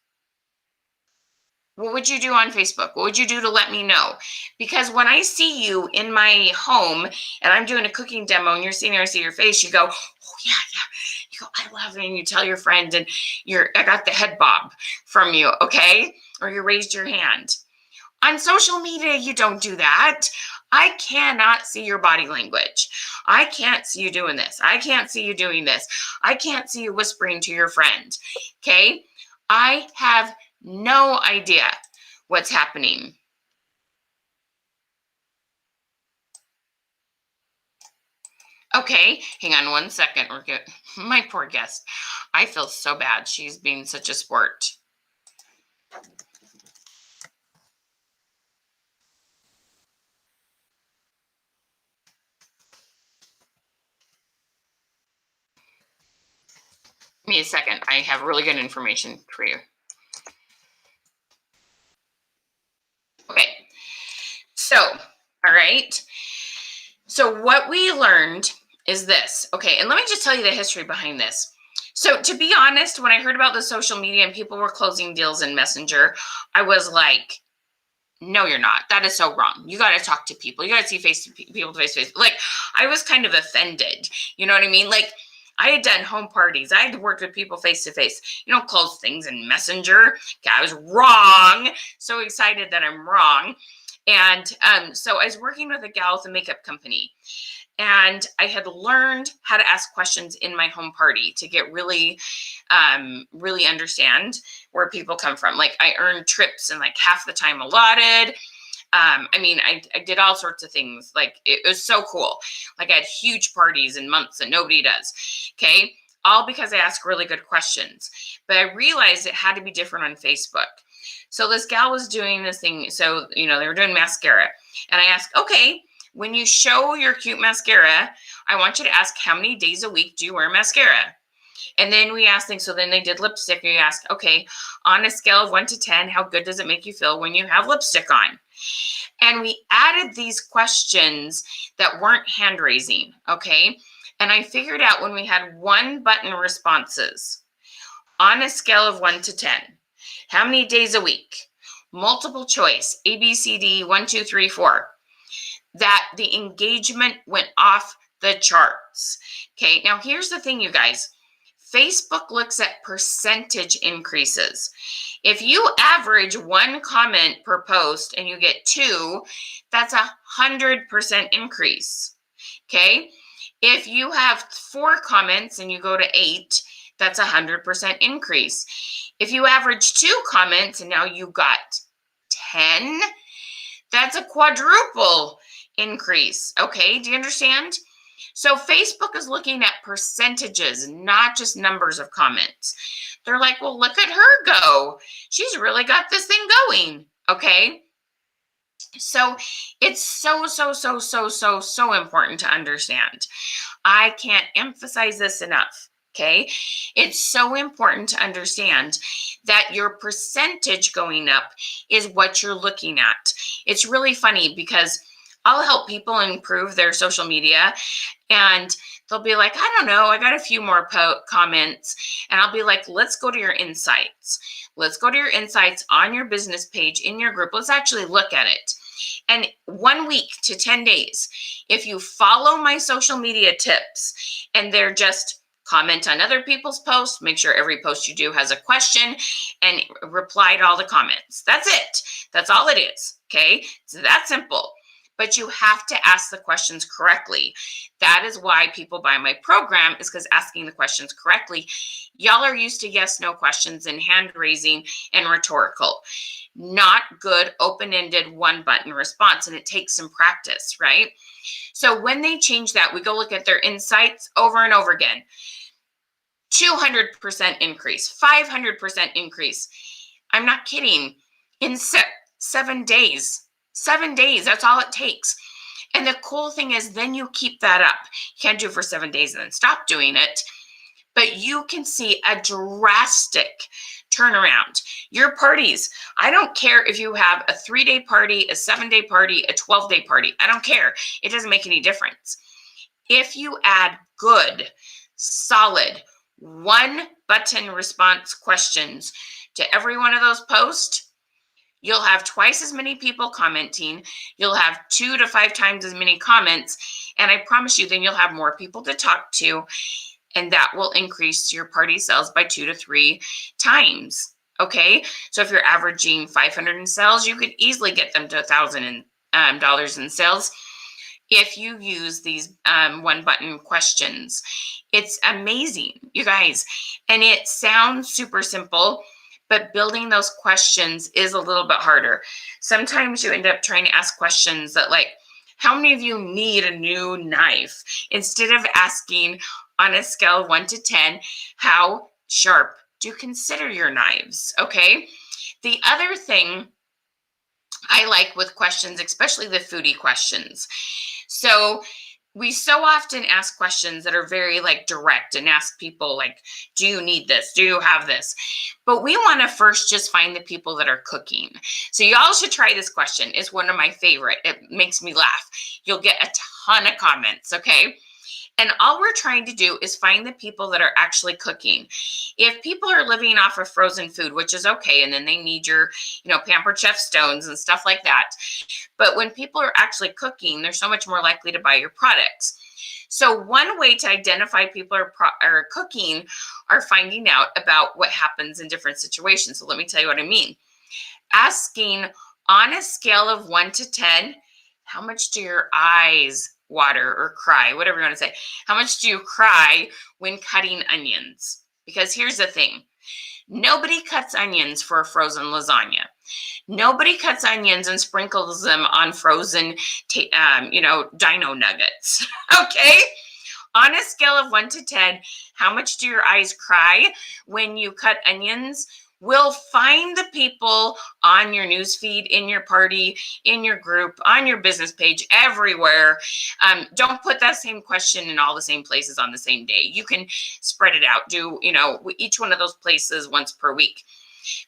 What would you do on Facebook? What would you do to let me know? Because when I see you in my home and I'm doing a cooking demo and you're sitting there, I see your face, you go, oh yeah. You go, I love it. And you tell your friend, and I got the head bob from you, okay? Or you raised your hand. On social media, you don't do that. I cannot see your body language. I can't see you doing this. I can't see you doing this. I can't see you whispering to your friend, okay? I have no idea what's happening. Okay, hang on one second. We're good. My poor guest. I feel so bad. She's being such a sport. Give me a second. I have really good information for you. Okay. So, all right. So what we learned is this. Okay, and let me just tell you the history behind this. So to be honest, when I heard about the social media and people were closing deals in Messenger, I was like, no, you're not. That is so wrong. You got to talk to people. You got to see people face to face. Like, I was kind of offended. You know what I mean? Like, I had done home parties. I had worked with people face to face. You don't close things in Messenger. Okay, I was wrong. So excited that I'm wrong. And so I was working with a gal with a makeup company. And I had learned how to ask questions in my home party to get really understand where people come from. Like I earned trips in like half the time allotted. I did all sorts of things. Like it was so cool. Like I had huge parties in months that nobody does. Okay. All because I asked really good questions. But I realized it had to be different on Facebook. So this gal was doing this thing. So, they were doing mascara. And I asked, okay, when you show your cute mascara, I want you to ask how many days a week do you wear mascara? And then we asked things. So then they did lipstick. And you asked, okay, on a scale of 1 to 10, how good does it make you feel when you have lipstick on? And we added these questions that weren't hand raising. Okay. And I figured out when we had 1 button responses on a scale of 1 to 10, how many days a week, multiple choice, A, B, C, D, 1, 2, 3, 4, that the engagement went off the charts. Okay, now here's the thing, you guys. Facebook looks at percentage increases. If you average 1 comment per post and you get 2, that's 100% increase. Okay, if you have 4 comments and you go to 8, that's 100% increase. If you average 2 comments and now you got 10, that's a quadruple increase. Okay, do you understand? So Facebook is looking at percentages, not just numbers of comments. They're like, well, look at her go. She's really got this thing going. Okay. So it's so important to understand. I can't emphasize this enough. Okay. It's so important to understand that your percentage going up is what you're looking at. It's really funny because I'll help people improve their social media and they'll be like, I don't know, I got a few more comments. And I'll be like, let's go to your insights. Let's go to your insights on your business page in your group. Let's actually look at it. And 1 week to 10 days, if you follow my social media tips and they're just comment on other people's posts, make sure every post you do has a question and reply to all the comments. That's it. That's all it is. Okay. It's that simple. But you have to ask the questions correctly. That is why people buy my program, is because asking the questions correctly. Y'all are used to yes, no questions and hand raising and rhetorical. Not good, open-ended, 1 button response. And it takes some practice, right? So when they change that, we go look at their insights over and over again. 200% increase, 500% increase. I'm not kidding. In 7 days. 7 days, that's all it takes. And the cool thing is then you keep that up. You can't do it for 7 days and then stop doing it. But you can see a drastic turnaround. Your parties, I don't care if you have a 3-day party, a 7-day party, a 12-day party. I don't care. It doesn't make any difference. If you add good, solid, 1 button response questions to every one of those posts, you'll have twice as many people commenting. You'll have 2 to 5 times as many comments. And I promise you, then you'll have more people to talk to. And that will increase your party sales by 2 to 3 times. Okay. So if you're averaging 500 in sales, you could easily get them to $1,000 in sales if you use these 1 button questions. It's amazing, you guys. And it sounds super simple, but building those questions is a little bit harder. Sometimes you end up trying to ask questions that like, how many of you need a new knife? Instead of asking on a scale of 1 to 10, how sharp do you consider your knives? Okay. The other thing I like with questions, especially the foodie questions. So we so often ask questions that are very like direct and ask people like, do you need this? Do you have this? But we want to first just find the people that are cooking. So y'all should try this question. It's one of my favorite. It makes me laugh. You'll get a ton of comments. Okay. And all we're trying to do is find the people that are actually cooking. If people are living off of frozen food, which is okay, and then they need your, Pampered Chef stones and stuff like that. But when people are actually cooking, they're so much more likely to buy your products. So one way to identify people are cooking are finding out about what happens in different situations. So let me tell you what I mean. Asking on a scale of 1 to 10, how much do your eyes water or cry, whatever you want to say. How much do you cry when cutting onions? Because here's the thing. Nobody cuts onions for a frozen lasagna. Nobody cuts onions and sprinkles them on frozen, dino nuggets. Okay? On a scale of 1 to 10, how much do your eyes cry when you cut onions? We'll find the people on your newsfeed, in your party, in your group, on your business page, everywhere. Don't put that same question in all the same places on the same day. You can spread it out. Do, each one of those places once per week.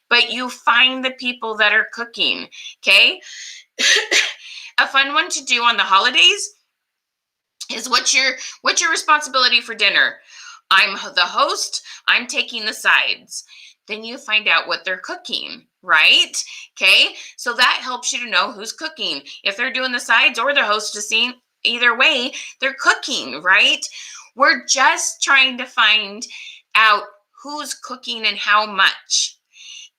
But you find the people that are cooking, okay? A fun one to do on the holidays is what's your responsibility for dinner? I'm the host. I'm taking the sides. Then you find out what they're cooking, right? Okay, so that helps you to know who's cooking. If they're doing the sides or the hostessing, either way, they're cooking, right? We're just trying to find out who's cooking and how much.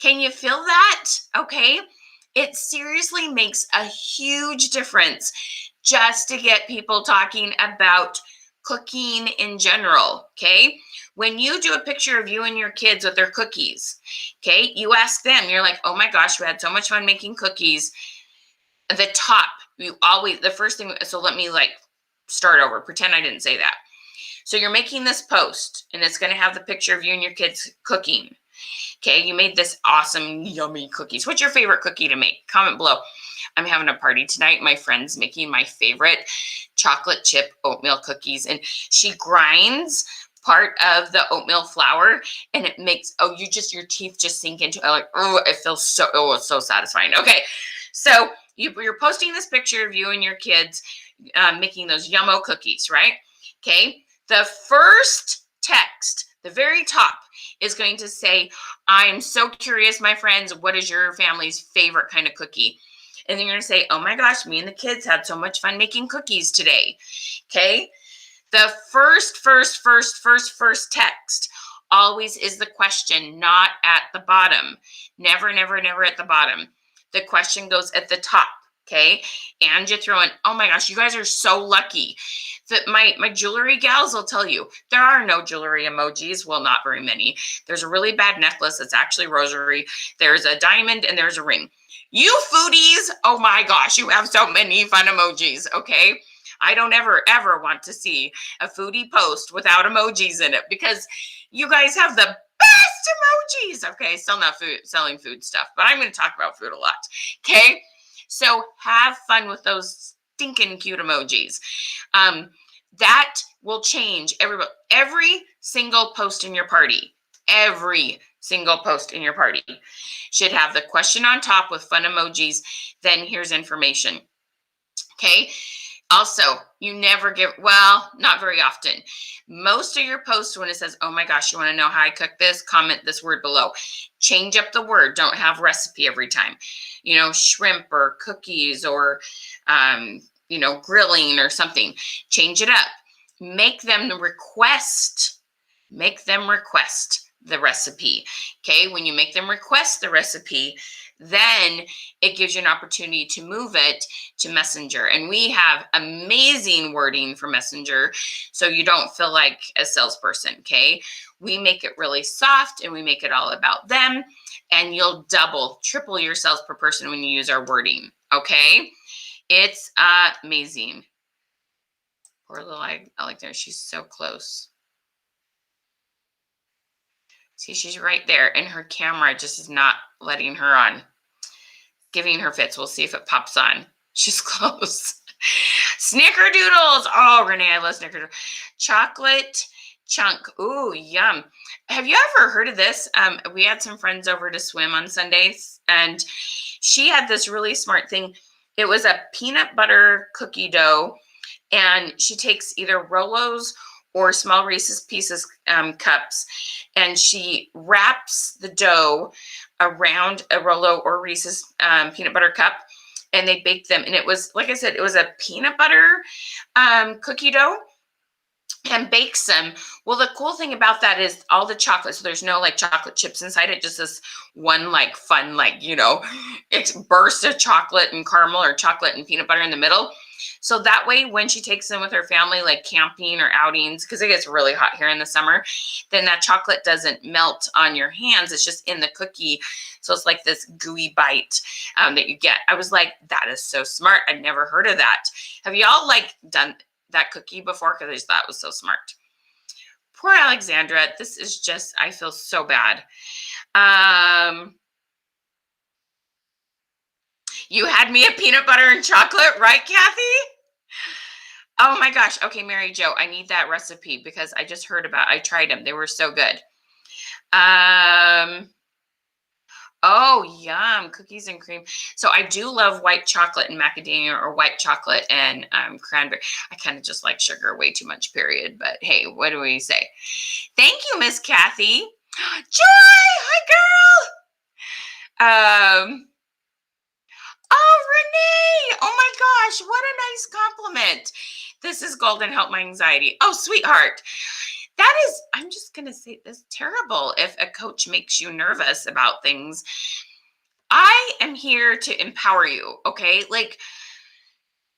Can you feel that? Okay, it seriously makes a huge difference just to get people talking about cooking in general, okay? When you do a picture of you and your kids with their cookies, okay, you ask them, you're like, oh my gosh, we had so much fun making cookies. The top, the first thing, so let me start over, pretend I didn't say that. So you're making this post and it's gonna have the picture of you and your kids cooking. Okay, you made this awesome, yummy cookies. What's your favorite cookie to make? Comment below. I'm having a party tonight. My friend's making my favorite chocolate chip oatmeal cookies, and she grinds part of the oatmeal flour, and it makes, your teeth just sink into it. It feels so, it's so satisfying. Okay, so you're posting this picture of you and your kids making those yummo cookies, right? Okay, the first text, the very top, is going to say, I'm so curious, my friends, what is your family's favorite kind of cookie? And then you're going to say, oh my gosh, me and the kids had so much fun making cookies today. Okay. The first text always is the question, not at the bottom. Never, never, never at the bottom. The question goes at the top. Okay. And you throw in, oh my gosh, you guys are so lucky that my jewelry gals will tell you there are no jewelry emojis. Well, not very many. There's a really bad necklace. It's actually rosary. There's a diamond and there's a ring. You foodies, oh my gosh, you have so many fun emojis, okay? I don't ever want to see a foodie post without emojis in it because you guys have the best emojis. Okay, still not selling food stuff, but I'm going to talk about food a lot, okay? So have fun with those stinking cute emojis. That will change every single post in your party. Every single post in your party should have the question on top with fun emojis. Then here's information. Okay. Also, you never give, well, not very often. Most of your posts, when it says, oh my gosh, you want to know how I cook this? Comment this word below. Change up the word. Don't have recipe every time. Shrimp or cookies or, grilling or something. Change it up. Make them request. Make them request the recipe. Okay, when you make them request the recipe, then it gives you an opportunity to move it to Messenger. And we have amazing wording for Messenger, so you don't feel like a salesperson, okay? We make it really soft and we make it all about them, and you'll triple your sales per person when you use our wording, okay? It's amazing. Poor little Alexandria, she's so close. See, she's right there, and her camera just is not letting her on, giving her fits. We'll see if it pops on. She's close. Snickerdoodles. Oh, Renee, I love Snickerdoodles. Chocolate chunk. Ooh, yum. Have you ever heard of this? We had some friends over to swim on Sundays, and she had this really smart thing. It was a peanut butter cookie dough, and she takes either Rolos or small Reese's Pieces cups, and she wraps the dough around a Rolo or Reese's peanut butter cup, and they bake them. And it was, like I said, it was a peanut butter cookie dough, and bakes them. Well, the cool thing about that is all the chocolate. So there's no chocolate chips inside it, just this one fun, it's burst of chocolate and caramel or chocolate and peanut butter in the middle. So that way, when she takes them with her family, like camping or outings, because it gets really hot here in the summer, then that chocolate doesn't melt on your hands. It's just in the cookie. So it's like this gooey bite that you get. I was like, that is so smart. I'd never heard of that. Have y'all like done that cookie before? Because I just thought it was so smart. Poor Alexandra. This is just, I feel so bad. You had me a peanut butter and chocolate, right, Kathy? Oh my gosh. Okay, Mary Jo, I need that recipe because I just heard about, I tried them. They were so good. Oh, yum, cookies and cream. So I do love white chocolate and macadamia, or white chocolate and cranberry. I kind of just like sugar way too much, period. But hey, what do we say? Thank you, Miss Kathy. Joy, hi, girl. Oh, Renee. Oh my gosh, what a nice compliment. This is golden, help my anxiety. Oh, sweetheart. That is, I'm just going to say this, terrible if a coach makes you nervous about things. I am here to empower you, okay? Like,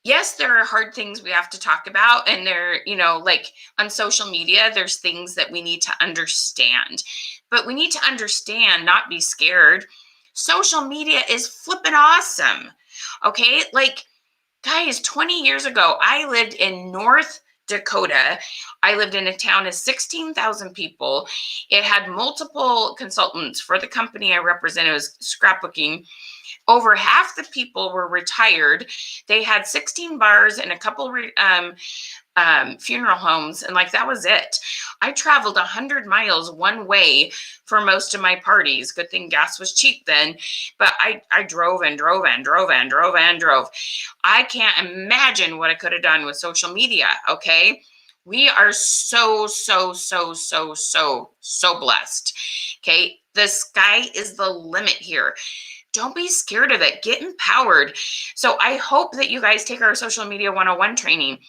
yes, there are hard things we have to talk about. And there, you know, like on social media, there's things that we need to understand. But we need to understand, not be scared. Social media is flipping awesome, okay? Like, guys, 20 years ago, I lived in North Dakota. I lived in a town of 16,000 people. It had multiple consultants for the company I represented. It was scrapbooking. Over half the people were retired. They had 16 bars and a couple funeral homes, and like that was it. I traveled 100 miles one way for most of my parties. Good thing gas was cheap then, but I drove and drove and drove and drove and drove. I can't imagine what I could have done with social media. Okay, we are so blessed. Okay, the sky is the limit here. Don't be scared of it. Get empowered. So I hope that you guys take our social media 101 training.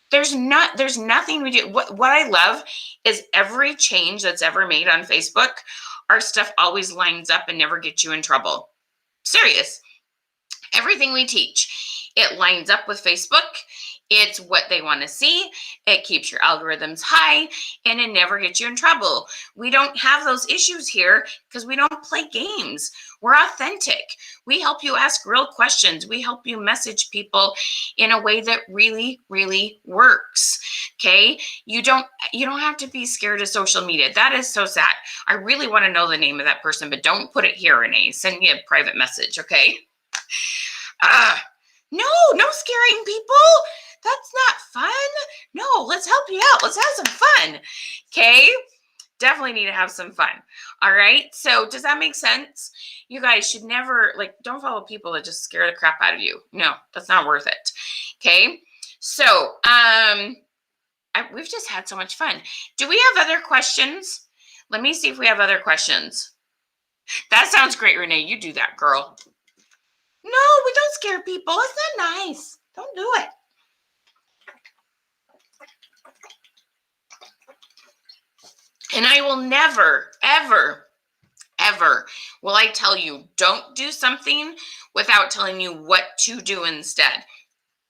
There's nothing we do. What I love is every change that's ever made on Facebook, our stuff always lines up and never gets you in trouble. Serious. Everything we teach, it lines up with Facebook. It's what they want to see. It keeps your algorithms high and it never gets you in trouble. We don't have those issues here because we don't play games. We're authentic. We help you ask real questions. We help you message people in a way that really, really works. Okay? You don't have to be scared of social media. That is so sad. I really want to know the name of that person, but don't put it here, Renee. Send me a private message, okay? No scaring people. That's not fun. No, let's help you out. Let's have some fun. Okay? Definitely need to have some fun. All right? So does that make sense? You guys should never, like, don't follow people that just scare the crap out of you. No, that's not worth it. Okay? So, we've just had so much fun. Do we have other questions? Let me see if we have other questions. That sounds great, Renee. You do that, girl. No, we don't scare people. It's not nice. Don't do it. And I will never, ever, ever will I tell you, don't do something without telling you what to do instead,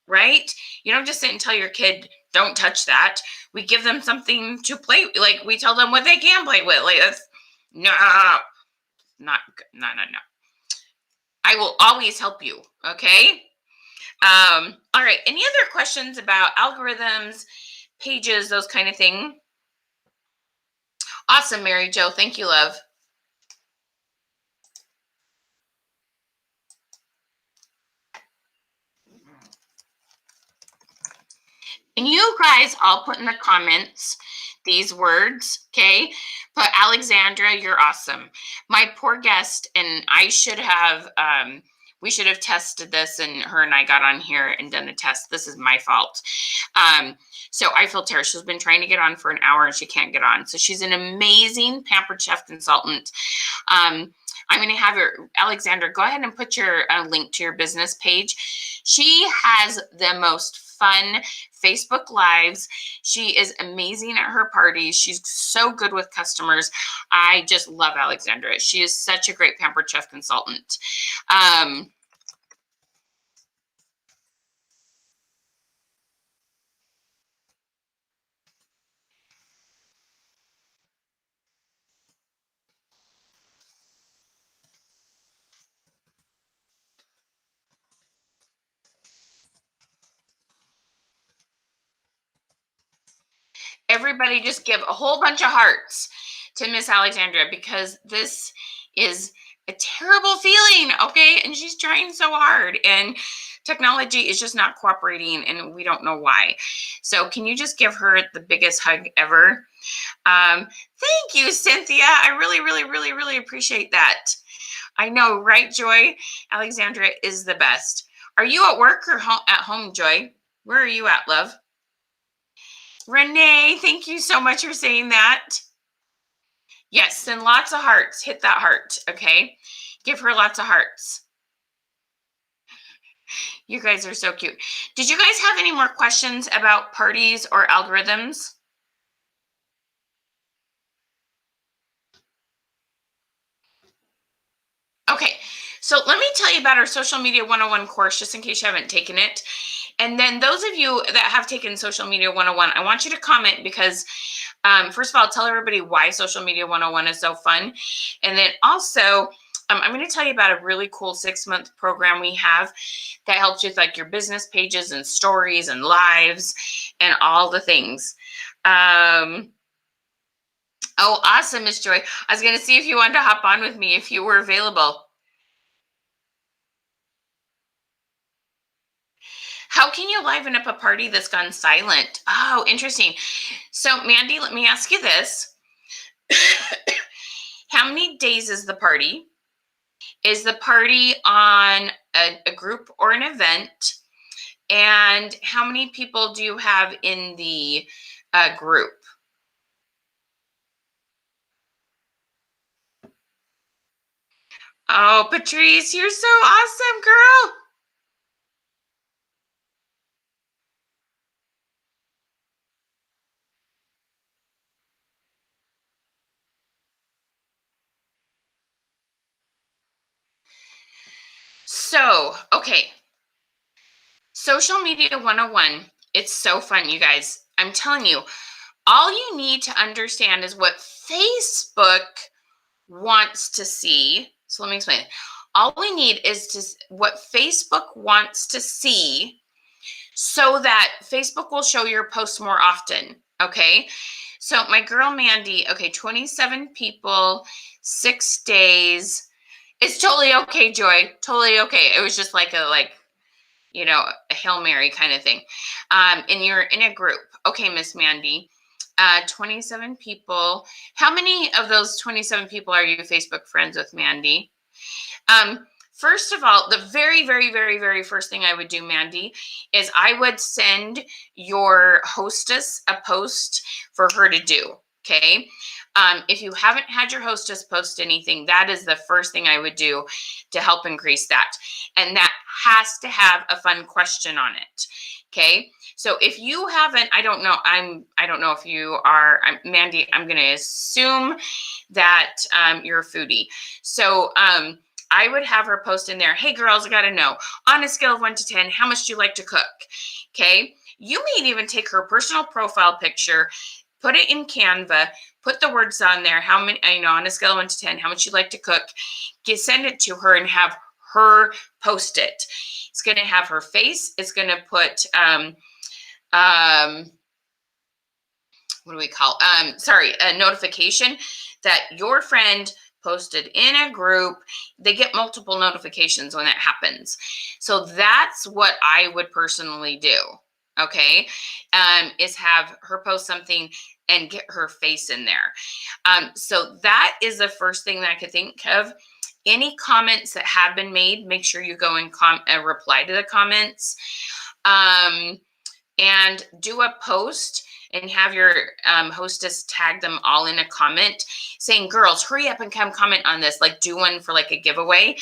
right? You don't just sit and tell your kid, don't touch that. We give them something to play. Like we tell them what they can play with. Like that's, no. I will always help you, okay? All right, any other questions about algorithms, pages, those kind of thing? Awesome, Mary Jo. Thank you, love. And you guys all put in the comments these words, okay? But Alexandra, you're awesome. My poor guest, and I should have, we should have tested this, and her and I got on here and done a test. This is my fault. So I feel terrible. She's been trying to get on for an hour and she can't get on. So she's an amazing Pampered Chef consultant. I'm going to have her, Alexandra, go ahead and put your link to your business page. She has the most fun Facebook Lives. She is amazing at her parties. She's so good with customers. I just love Alexandra. She is such a great Pampered Chef consultant. everybody just give a whole bunch of hearts to Miss Alexandria, because this is a terrible feeling, okay? And she's trying so hard, and technology is just not cooperating, and we don't know why. So can you just give her the biggest hug ever? Thank you, Cynthia. I really, really, really, really appreciate that. I know, right, Joy? Alexandria is the best. Are you at work or at home, Joy? Where are you at, love? Renee, thank you so much for saying that. Yes, send lots of hearts. Hit that heart, okay? Give her lots of hearts. You guys are so cute. Did you guys have any more questions about parties or algorithms? Okay, so let me tell you about our Social Media 101 course, just in case you haven't taken it. And then those of you that have taken Social Media 101, I want you to comment, because first of all, tell everybody why Social Media 101 is so fun. And then also, I'm going to tell you about a really cool 6-month program we have that helps you with like your business pages and stories and lives and all the things. Oh, awesome, Miss Joy. I was going to see if you wanted to hop on with me if you were available. How can you liven up a party that's gone silent? Oh, interesting. So, Mandy, let me ask you this. How many days is the party? Is the party on a group or an event? And how many people do you have in the group? Oh, Patrice, you're so awesome, girl. So, okay. Social Media 101. It's so fun, you guys. I'm telling you, all you need to understand is what Facebook wants to see. So let me explain. All we need is what Facebook wants to see, so that Facebook will show your posts more often. Okay. So my girl Mandy, okay, 27 people, 6 days. It's totally okay, Joy. Totally okay. It was just like a Hail Mary kind of thing. And you're in a group. Okay, Miss Mandy. 27 people. How many of those 27 people are you Facebook friends with, Mandy? First of all, the very, very, very, very first thing I would do, Mandy, is I would send your hostess a post for her to do. Okay. If you haven't had your hostess post anything, that is the first thing I would do to help increase that. And that has to have a fun question on it. Okay. So if you haven't, I don't know if you are, Mandy, I'm going to assume that you're a foodie. So I would have her post in there, hey girls, I got to know, on a scale of 1 to 10, how much do you like to cook? Okay. You may even take her personal profile picture, put it in Canva, put the words on there, how many, on a scale of 1 to 10, how much you like to cook, send it to her and have her post it. It's going to have her face. It's going to put, what do we call, a notification that your friend posted in a group. They get multiple notifications when that happens. So that's what I would personally do. Okay. Is have her post something and get her face in there. So that is the first thing that I could think of. Any comments that have been made, make sure you go and reply to the comments, and do a post and have your hostess tag them all in a comment saying, girls, hurry up and come comment on this. Like, do one for like a giveaway.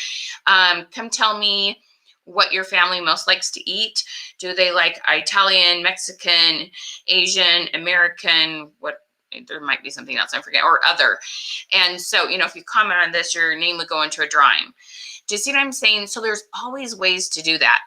Come tell me what your family most likes to eat. Do they like Italian, Mexican, Asian, American, what? There might be something else I forget, or other. And so, if you comment on this, your name would go into a drawing. Do you see what I'm saying? So there's always ways to do that.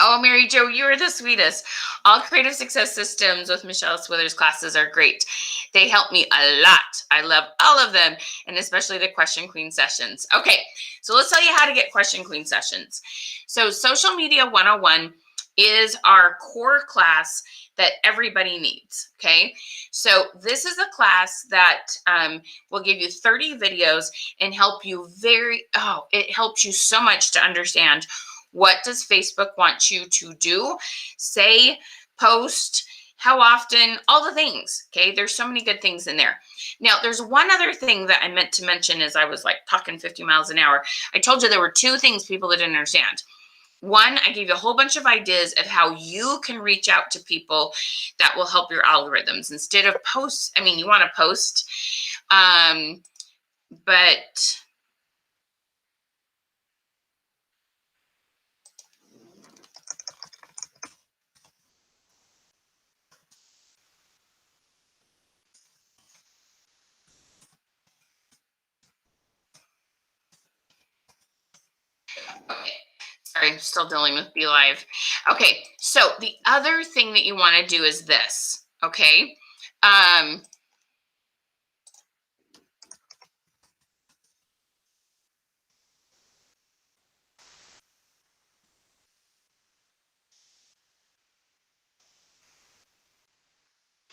Oh, Mary Jo, you are the sweetest. All Creative Success Systems with Michelle Swithers classes are great. They help me a lot. I love all of them, and especially the Question Queen sessions. Okay, so let's tell you how to get Question Queen sessions. So Social Media 101 is our core class that everybody needs, okay? So this is a class that will give you 30 videos and help you it helps you so much to understand what does Facebook want you to do, say, post, how often, all the things, okay? There's so many good things in there. Now, there's one other thing that I meant to mention as I was like talking 50 miles an hour. I told you there were two things people that didn't understand. One, I gave you a whole bunch of ideas of how you can reach out to people that will help your algorithms instead of posts. I mean, you want to post, but okay. Sorry, I'm still dealing with Be Live. Okay, so the other thing that you want to do is this, okay?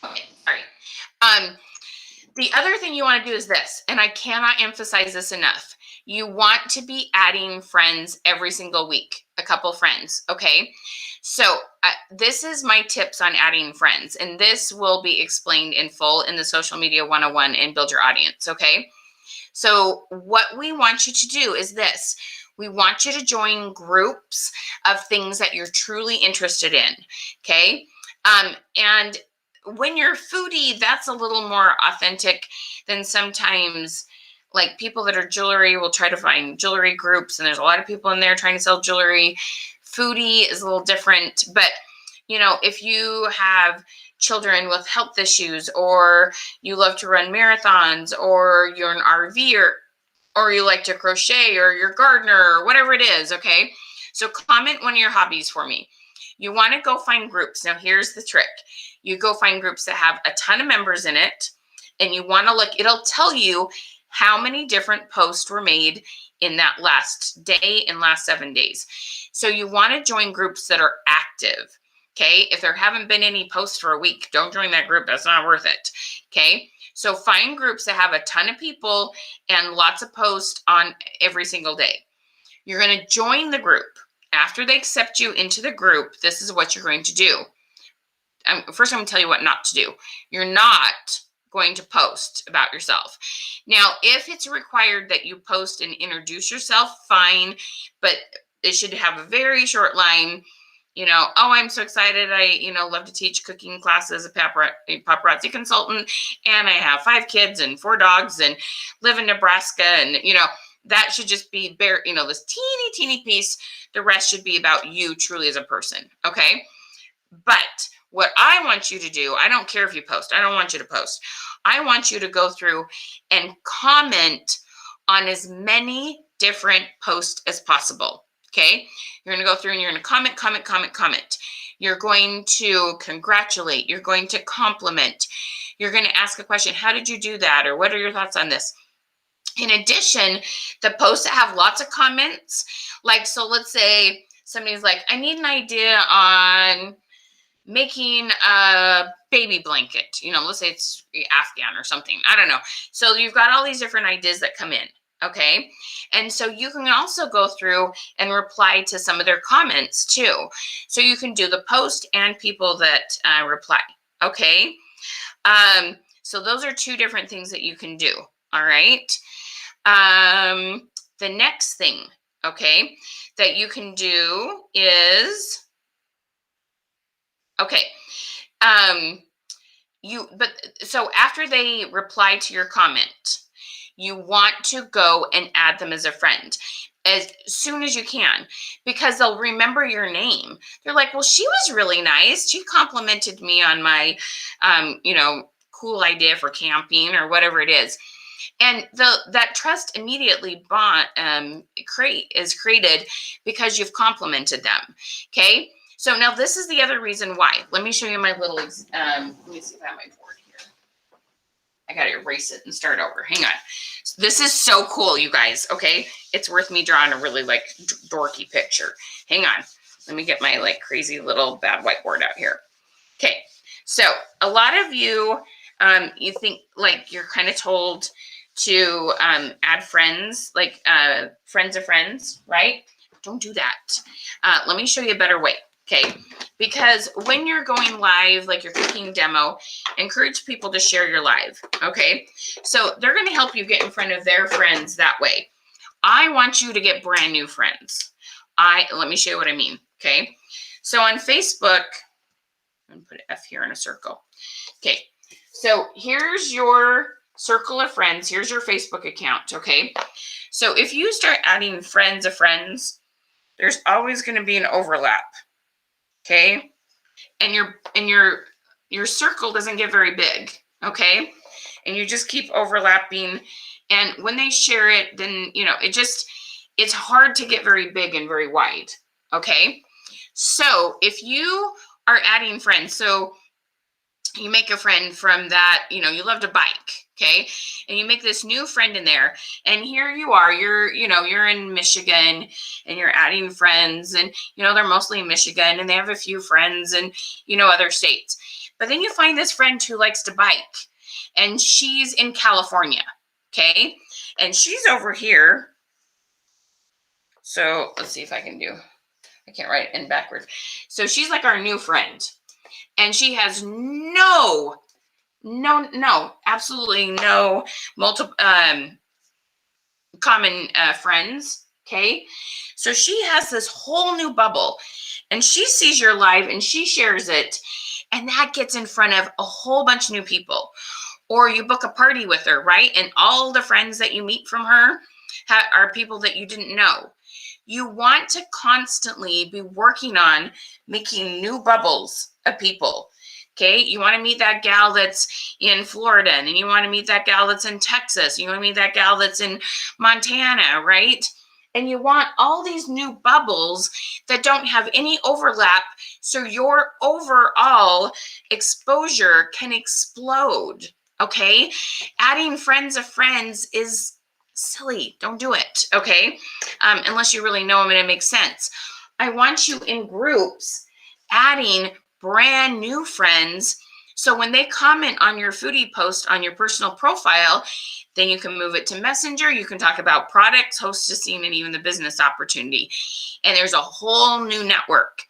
Okay, sorry. The other thing you want to do is this, and I cannot emphasize this enough. You want to be adding friends every single week, a couple friends, okay? So this is my tips on adding friends, and this will be explained in full in the Social Media 101 and Build Your Audience, okay? So what we want you to do is this. We want you to join groups of things that you're truly interested in, okay? And when you're a foodie, that's a little more authentic than sometimes like people that are jewelry will try to find jewelry groups, and there's a lot of people in there trying to sell jewelry. Foodie is a little different, but you know, if you have children with health issues, or you love to run marathons, or you're an RVer, or you like to crochet, or you're a gardener, or whatever it is, okay? So comment one of your hobbies for me. You want to go find groups. Now, here's the trick. You go find groups that have a ton of members in it, and you want to look, it'll tell you how many different posts were made in that last day and last 7 days. So you want to join groups that are active, okay? If there haven't been any posts for a week, don't join that group. That's not worth it, okay? So find groups that have a ton of people and lots of posts on every single day. You're going to join the group. After they accept you into the group, this is what you're going to do. First, I'm going to tell you what not to do. You're not going to post about yourself. Now, if it's required that you post and introduce yourself, fine, but it should have a very short line. You know, oh, I'm so excited. I, love to teach cooking classes, a paparazzi consultant, and I have 5 kids and 4 dogs and live in Nebraska. And, that should just be bare, this teeny piece. The rest should be about you truly as a person. Okay. But what I want you to do, I don't care if you post. I don't want you to post. I want you to go through and comment on as many different posts as possible. Okay. You're going to go through and you're going to comment. You're going to congratulate. You're going to compliment. You're going to ask a question. How did you do that? Or what are your thoughts on this? In addition, the posts that have lots of comments, like, so let's say somebody's like, I need an idea on making a baby blanket. Let's say it's Afghan or something. I don't know. So you've got all these different ideas that come in. Okay. And so you can also go through and reply to some of their comments too. So you can do the post and people that reply. Okay. So those are 2 different things that you can do. All right. The next thing, okay, that you can do is, okay, so after they reply to your comment, you want to go and add them as a friend as soon as you can, because they'll remember your name. They're like, well, she was really nice. She complimented me on my, cool idea for camping or whatever it is. And that trust immediately is created because you've complimented them. Okay. So now this is the other reason why. Let me show you my little, let me see if I have my board here. I got to erase it and start over. Hang on. This is so cool, you guys. Okay. It's worth me drawing a really dorky picture. Hang on. Let me get my like crazy little bad whiteboard out here. Okay, so a lot of you, you think like you're kind of told to add friends, like friends of friends, right? Don't do that. Let me show you a better way, okay? Because when you're going live, like your cooking demo, encourage people to share your live, okay? So they're going to help you get in front of their friends that way. I want you to get brand new friends. Let me show you what I mean, okay? So on Facebook, I'm going to put an F here in a circle. Okay, so here's your circle of friends. Here's your Facebook account, okay? So if you start adding friends of friends, there's always going to be an overlap, okay? And your circle doesn't get very big, okay? And you just keep overlapping. And when they share it, then, you know, it's hard to get very big and very wide, okay? So if you are adding friends, so you make a friend from that, you know, you love to bike, okay? And you make this new friend in there, and here you are, you're in Michigan, and you're adding friends, and, you know, they're mostly in Michigan, and they have a few friends in, you know, other states. But then you find this friend who likes to bike, and she's in California, okay? And she's over here. So let's see if I can I can't write it in backwards. So she's like our new friend. And she has absolutely no multiple common friends, okay? So she has this whole new bubble, and she sees your live and she shares it, and that gets in front of a whole bunch of new people. Or you book a party with her, right? And all the friends that you meet from her are people that you didn't know. You want to constantly be working on making new bubbles of people, okay? You want to meet that gal that's in Florida, and you want to meet that gal that's in Texas. You want to meet that gal that's in Montana, right? And you want all these new bubbles that don't have any overlap, so your overall exposure can explode, okay? Adding friends of friends is silly. Don't do it, okay? Unless you really know them and it makes sense. I want you in groups adding brand new friends, so when they comment on your foodie post on your personal profile, then you can move it to Messenger. You can talk about products, hostessing, and even the business opportunity. And there's a whole new network.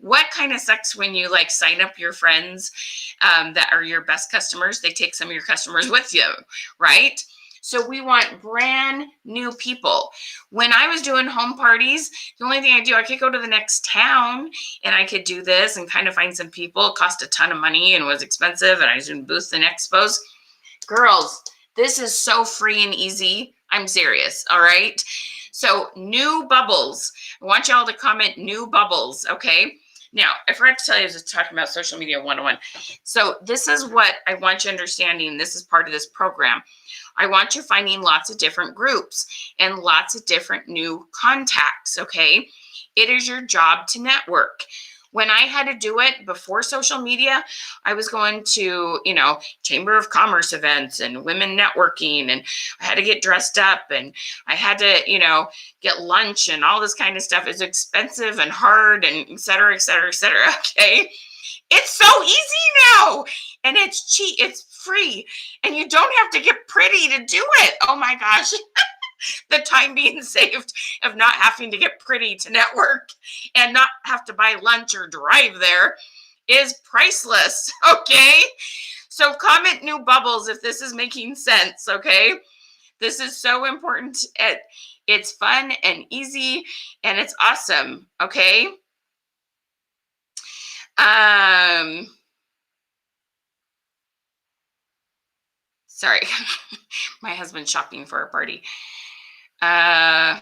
What kind of sucks when you like sign up your friends that are your best customers? They take some of your customers with you, right? So we want brand new people. When I was doing home parties, the only thing I could go to the next town and I could do this and kind of find some people. It cost a ton of money and was expensive, and I was doing booths and expos. Girls, this is so free and easy. I'm serious, all right? So new bubbles. I want y'all to comment new bubbles, okay? Now, I forgot to tell you, I was just talking about social media 101. So this is what I want you understanding. This is part of this program. I want you finding lots of different groups and lots of different new contacts, okay? It is your job to network. When I had to do it before social media, I was going to, you know, Chamber of Commerce events and women networking, and I had to get dressed up, and I had to, you know, get lunch and all this kind of stuff. It's expensive and hard, and et cetera, et cetera, et cetera, okay? It's so easy now, and it's cheap, it's free, and you don't have to get pretty to do it. Oh my gosh. The time being saved of not having to get pretty to network and not have to buy lunch or drive there is priceless, okay? So comment new bubbles if this is making sense, okay? This is so important. It's fun and easy, and it's awesome, okay? Sorry, my husband's shopping for a party. Trying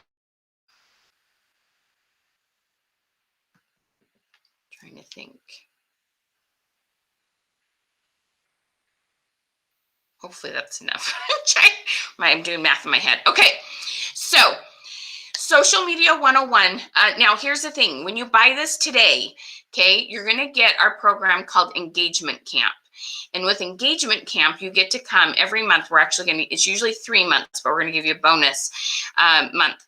to think. Hopefully that's enough. I'm doing math in my head. Okay, so social media 101. Now here's the thing. When you buy this today, okay, you're going to get our program called Engagement Camp. And with Engagement Camp, you get to come every month. We're actually going to, it's usually 3 months, but we're going to give you a bonus month.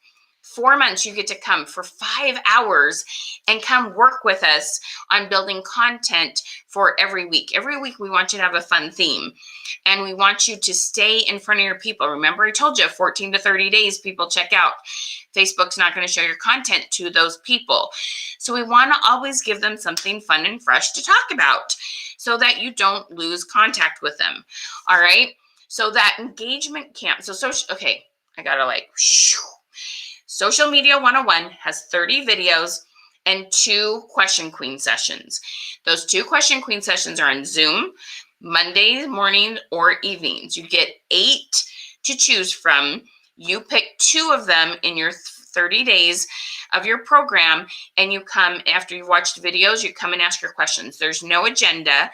4 months, you get to come for 5 hours and come work with us on building content for every week. Every week, we want you to have a fun theme, and we want you to stay in front of your people. Remember, I told you 14 to 30 days, people check out. Facebook's not going to show your content to those people. So we want to always give them something fun and fresh to talk about so that you don't lose contact with them. All right. So that engagement camp. Okay, I got to Social Media 101 has 30 videos and 2 Question Queen sessions. Those 2 Question Queen sessions are on Zoom, Monday morning or evenings. You get 8 to choose from. You pick 2 of them in your 30 days of your program, and you come after you've watched videos, you come and ask your questions. There's no agenda.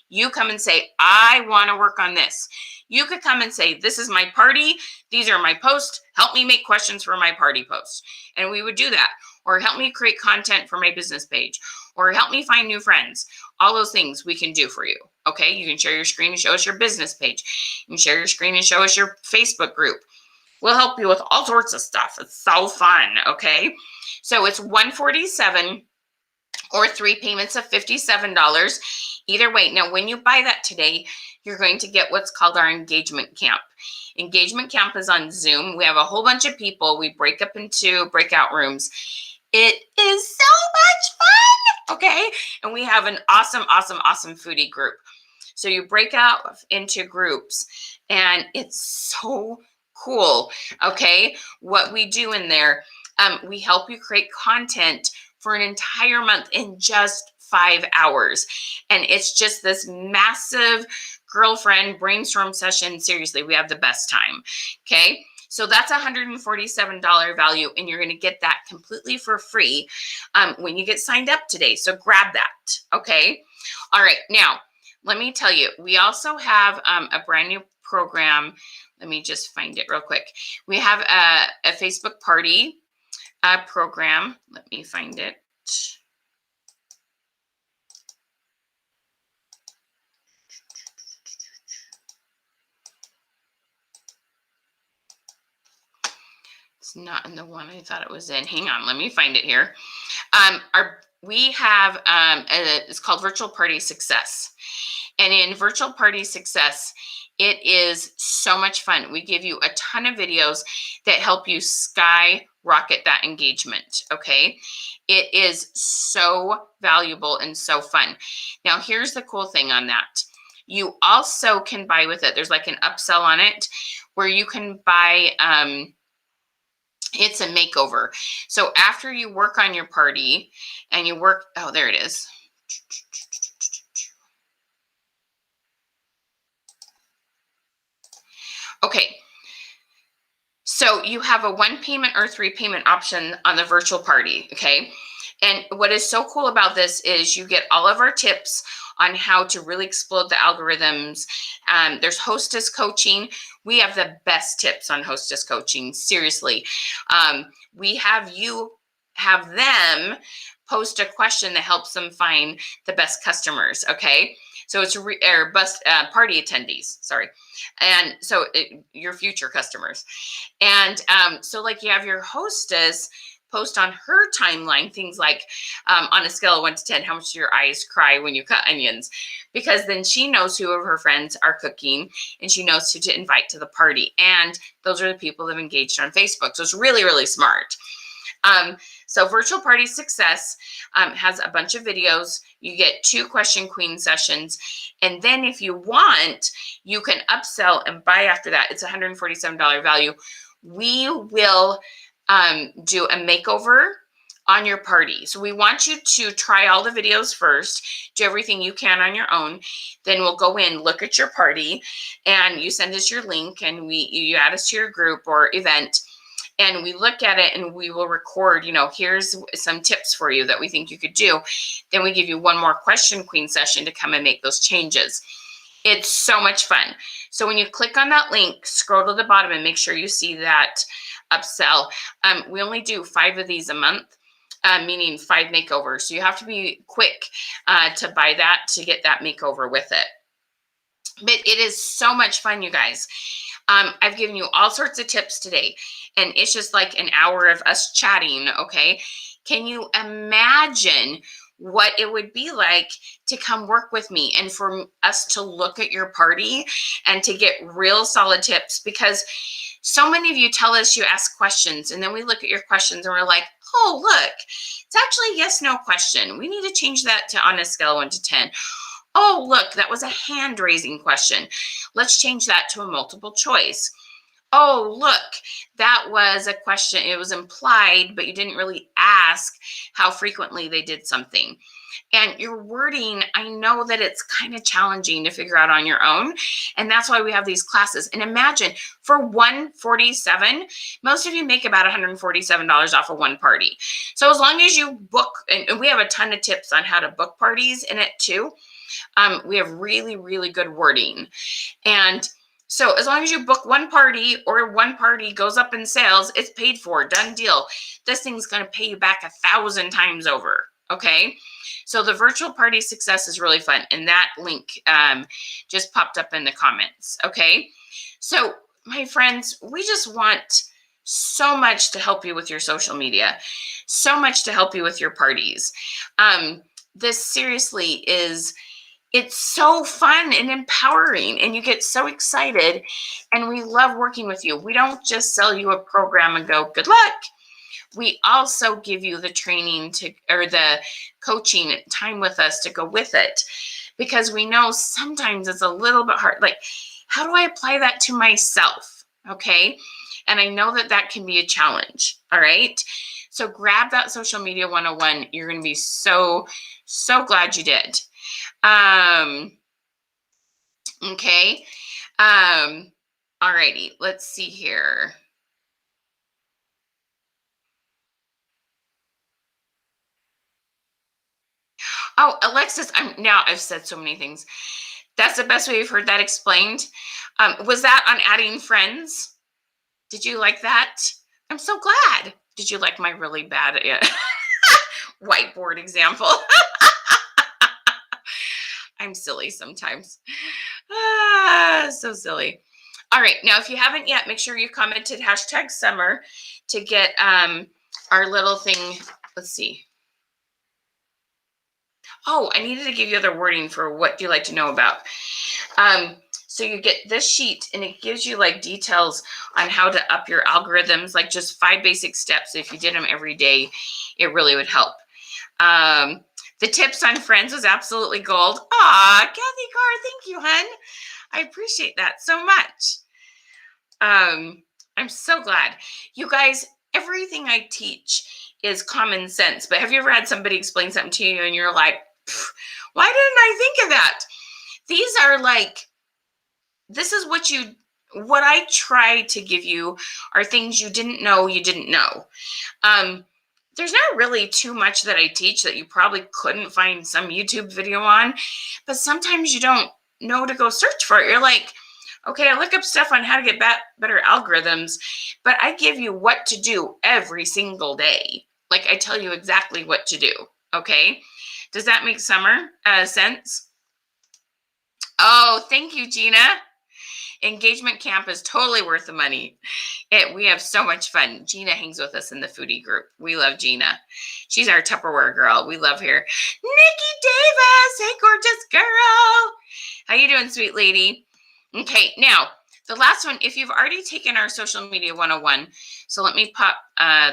You come and say, I want to work on this. You could come and say, this is my party. These are my posts. Help me make questions for my party posts. And we would do that. Or help me create content for my business page. Or help me find new friends. All those things we can do for you. Okay, you can share your screen and show us your business page. You can share your screen and show us your Facebook group. We'll help you with all sorts of stuff. It's so fun, okay? So it's $147 or 3 payments of $57. Either way. Now, when you buy that today, you're going to get what's called our engagement camp. Engagement camp is on Zoom. We have a whole bunch of people. We break up into breakout rooms. It is so much fun, okay? And we have an awesome, awesome, awesome foodie group. So you break out into groups, and it's so cool, okay? What we do in there, we help you create content for an entire month in just 5 hours. And it's just this massive girlfriend brainstorm session. Seriously, we have the best time, okay? So that's $147 value, and you're going to get that completely for free when you get signed up today. So grab that, okay? All right, now, let me tell you, we also have a brand new program. Let me just find it real quick. We have a Facebook party program. Let me find it. It's not in the one I thought it was in. Hang on, let me find it here. We have it's called Virtual Party Success. And in Virtual Party Success, it is so much fun. We give you a ton of videos that help you skyrocket that engagement, okay? It is so valuable and so fun. Now, here's the cool thing on that. You also can buy with it. There's like an upsell on it where you can buy, it's a makeover. So after you work on your party and you work, oh, there it is. Okay, so you have a 1 payment or 3 payment option on the virtual party, okay? And what is so cool about this is you get all of our tips on how to really explode the algorithms. There's Hostess coaching. We have the best tips on Hostess coaching, seriously. We have them post a question that helps them find the best customers, okay? So it's party attendees, sorry. And so your future customers. And so like you have your hostess post on her timeline, things like on a scale of 1 to 10, how much do your eyes cry when you cut onions? Because then she knows who of her friends are cooking and she knows who to invite to the party. And those are the people that have engaged on Facebook. So it's really, really smart. So Virtual Party Success has a bunch of videos. You get 2 Question Queen sessions. And then if you want, you can upsell and buy after that. It's $147 value. We will do a makeover on your party. So we want you to try all the videos first, do everything you can on your own. Then we'll go in, look at your party, and you send us your link, and you add us to your group or event. And we look at it and we will record, here's some tips for you that we think you could do. Then we give you 1 more Question Queen session to come and make those changes. It's so much fun. So when you click on that link, scroll to the bottom and make sure you see that upsell. We only do 5 of these a month, meaning 5 makeovers. So you have to be quick to buy that to get that makeover with it. But it is so much fun, you guys. I've given you all sorts of tips today, and it's just like an hour of us chatting, okay? Can you imagine what it would be like to come work with me and for us to look at your party and to get real solid tips? Because so many of you tell us you ask questions, and then we look at your questions and we're like, oh, look, it's actually a yes, no question. We need to change that to on a scale of 1 to 10. Oh, look, that was a hand raising question. Let's change that to a multiple choice. Oh, look, that was a question. It was implied, but you didn't really ask how frequently they did something. And your wording, I know that it's kind of challenging to figure out on your own. And that's why we have these classes. And imagine for $147, most of you make about $147 off of one party. So as long as you book, and we have a ton of tips on how to book parties in it too. We have really, really good wording. And so as long as you book one party or one party goes up in sales, it's paid for, done deal. This thing's going to pay you back 1,000 times over. Okay. So the virtual party success is really fun. And that link just popped up in the comments. Okay. So my friends, we just want so much to help you with your social media, so much to help you with your parties. This seriously is, it's so fun and empowering, and you get so excited, and we love working with you. We don't just sell you a program and go, good luck. We also give you the training or the coaching time with us to go with it, because we know sometimes it's a little bit hard. Like, how do I apply that to myself? Okay. And I know that that can be a challenge. All right. So grab that social media 101. You're going to be so, so glad you did. Okay. Alrighty, let's see here. Oh, Alexis, I've said so many things. That's the best way you've heard that explained. Was that on adding friends? Did you like that? I'm so glad. Did you like my really bad whiteboard example? I'm silly sometimes. So silly. All right. Now, if you haven't yet, make sure you commented #summer to get our little thing. Let's see. Oh, I needed to give you other wording for what do you like to know about. So you get this sheet, and it gives you like details on how to up your algorithms, like just 5 basic steps. If you did them every day, it really would help. The tips on friends was absolutely gold. Aw, Kathy Carr, thank you, hun. I appreciate that so much. I'm so glad. You guys, everything I teach is common sense. But have you ever had somebody explain something to you and you're like, why didn't I think of that? These are like, this is what I try to give you are things you didn't know you didn't know. There's not really too much that I teach that you probably couldn't find some YouTube video on, but sometimes you don't know to go search for it. You're like, okay, I look up stuff on how to get better algorithms, but I give you what to do every single day. Like I tell you exactly what to do. Okay. Does that make sense? Oh, thank you, Gina. Engagement camp is totally worth the money. We have so much fun. Gina hangs with us in the foodie group. We love Gina. She's our Tupperware girl. We love her. Nikki Davis, hey, gorgeous girl. How you doing, sweet lady? Okay, now the last one, if you've already taken our social media 101, so let me pop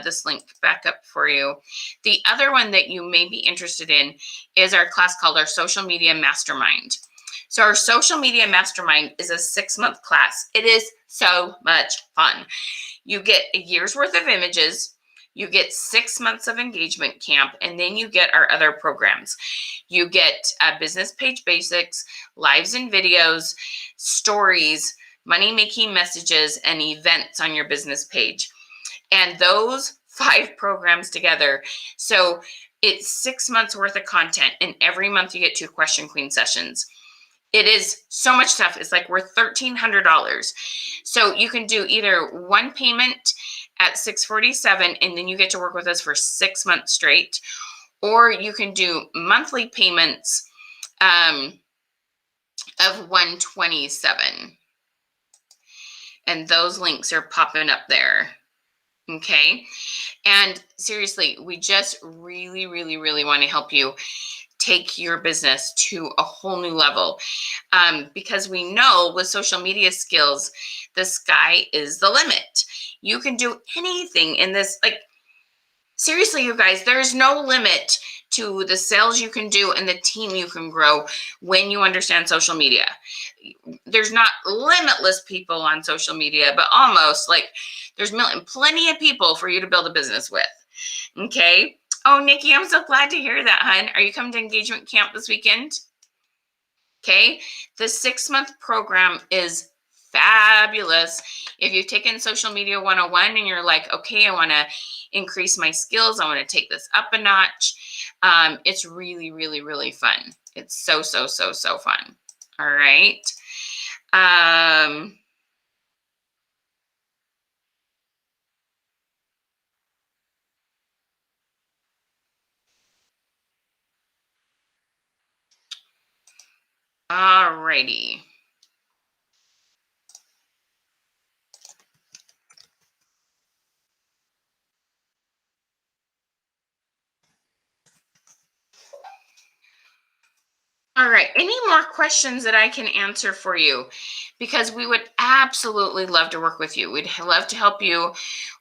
this link back up for you. The other one that you may be interested in is our class called our Social Media Mastermind. So our Social Media Mastermind is a 6-month class. It is so much fun. You get a year's worth of images, you get 6 months of engagement camp, and then you get our other programs. You get business page basics, lives and videos, stories, money-making messages, and events on your business page. And those 5 programs together. So it's 6 months worth of content, and every month you get 2 Question Queen sessions. It is so much stuff. It's like worth $1,300. So you can do either one payment at $647, and then you get to work with us for 6 months straight, or you can do monthly payments of 127. And those links are popping up there. Okay. And seriously, we just really, really, really want to help you take your business to a whole new level. Because we know with social media skills, the sky is the limit. You can do anything in this. Like, seriously, you guys, there's no limit to the sales you can do and the team you can grow when you understand social media. There's not limitless people on social media, but almost. Like, there's plenty of people for you to build a business with. Okay. Oh, Nikki, I'm so glad to hear that, hun. Are you coming to engagement camp this weekend? Okay. The 6-month program is fabulous. If you've taken Social Media 101 and you're like, okay, I want to increase my skills, I want to take this up a notch. It's really, really, really fun. It's so, so, so, so fun. All right. All righty. All right. Any more questions that I can answer for you? Because we would absolutely love to work with you. We'd love to help you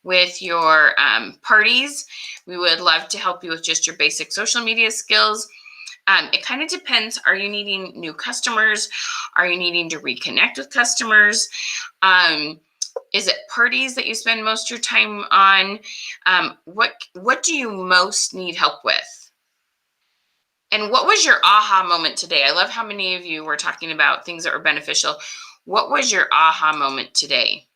with your parties. We would love to help you with just your basic social media skills. It kind of depends. Are you needing new customers? Are you needing to reconnect with customers? Is it parties that you spend most of your time on? What do you most need help with? And what was your aha moment today? I love how many of you were talking about things that were beneficial. What was your aha moment today?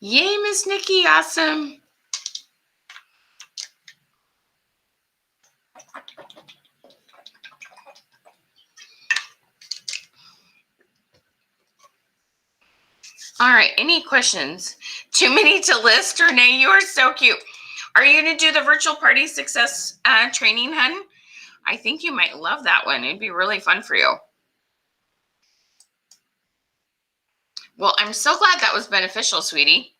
Yay, Miss Nikki, awesome. All right, any questions? Too many to list, Renee? You are so cute. Are you going to do the virtual party success training, hun? I think you might love that one. It'd be really fun for you. Well, I'm so glad that was beneficial, sweetie.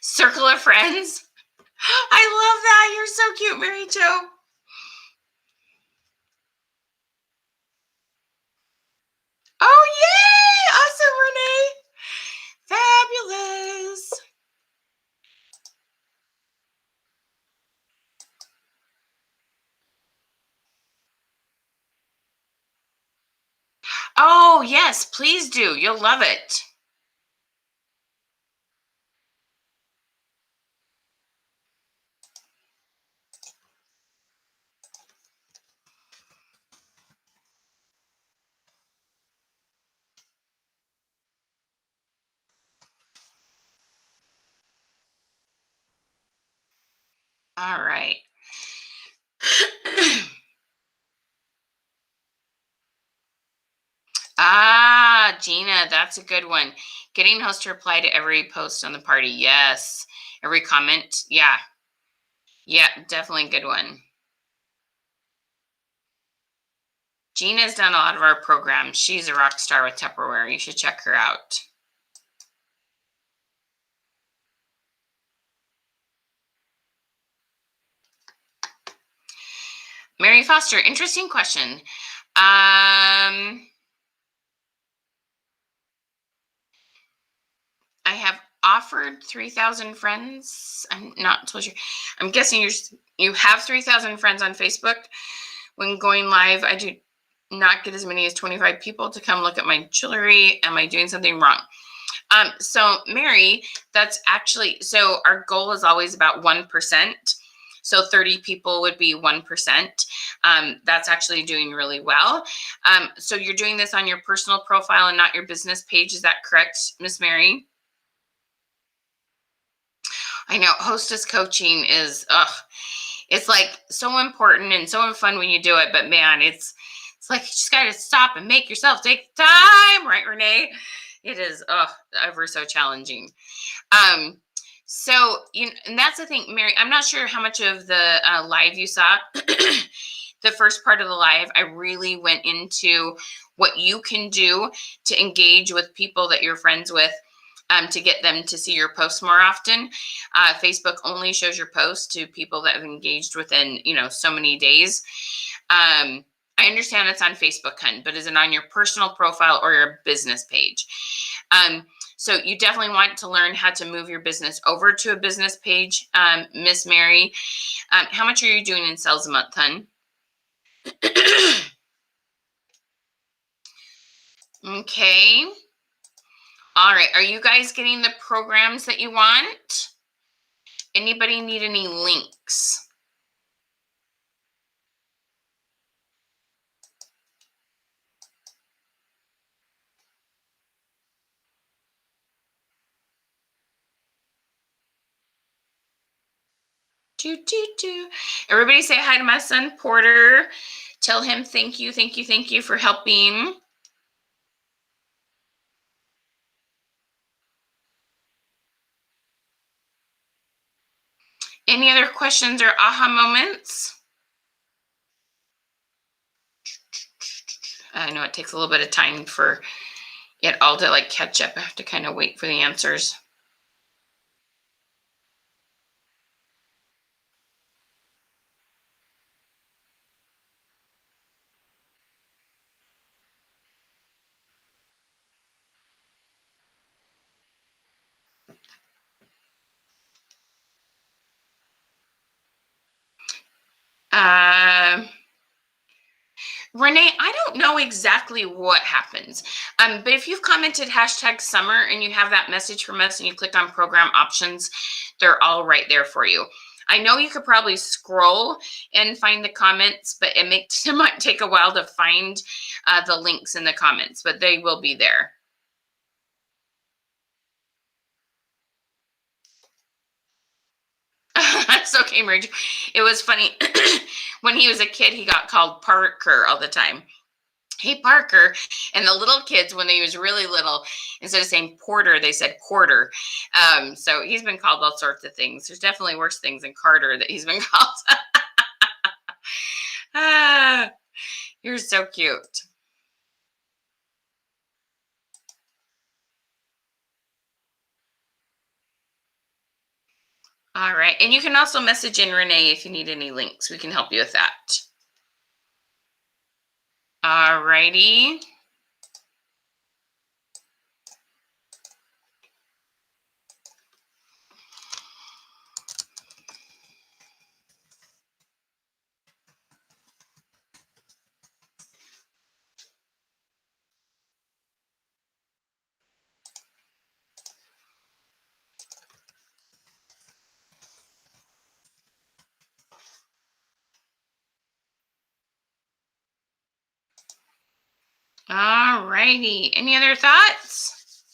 Circle of friends. I love that. You're so cute, Mary Jo. Oh, yay! Awesome, Renee. Fabulous. Oh, yes, please do. You'll love it. All right. Gina, that's a good one. Getting host to reply to every post on the party. Yes. Every comment. Yeah. Yeah, definitely a good one. Gina's done a lot of our programs. She's a rock star with Tupperware. You should check her out. Mary Foster, interesting question. I have offered 3,000 friends. I'm not totally sure. I'm guessing you have 3,000 friends on Facebook. When going live, I do not get as many as 25 people to come look at my jewelry. Am I doing something wrong? So Mary, that's actually, so our goal is always about 1%. So 30 people would be 1%. That's actually doing really well. So you're doing this on your personal profile and not your business page. Is that correct, Miss Mary? I know Hostess coaching is, it's like so important and so fun when you do it, but man, it's like you just got to stop and make yourself take time, right, Renee? It is ever so challenging. So and that's the thing, Mary. I'm not sure how much of the live you saw. The first part of the live, I really went into what you can do to engage with people that you're friends with. To get them to see your posts more often. Facebook only shows your posts to people that have engaged within, so many days. I understand it's on Facebook, hun, but is it on your personal profile or your business page? So you definitely want to learn how to move your business over to a business page, Miss Mary. How much are you doing in sales a month, hun? Okay. All right. Are you guys getting the programs that you want? Anybody need any links? Everybody say hi to my son, Porter. Tell him thank you, thank you, thank you for helping. Any other questions or aha moments? I know it takes a little bit of time for it all to catch up. I have to kind of wait for the answers. Renee, I don't know exactly what happens. But if you've commented #summer and you have that message from us and you click on program options, they're all right there for you. I know you could probably scroll and find the comments, but it might take a while to find the links in the comments, but they will be there. That's okay, Mary. It was funny. When he was a kid, he got called Parker all the time. Hey, Parker. And the little kids, when they was really little, instead of saying Porter, they said Quarter. So he's been called all sorts of things. There's definitely worse things than Carter that he's been called. You're so cute. All right. And you can also message in Renee if you need any links. We can help you with that. All righty. All righty. Any other thoughts?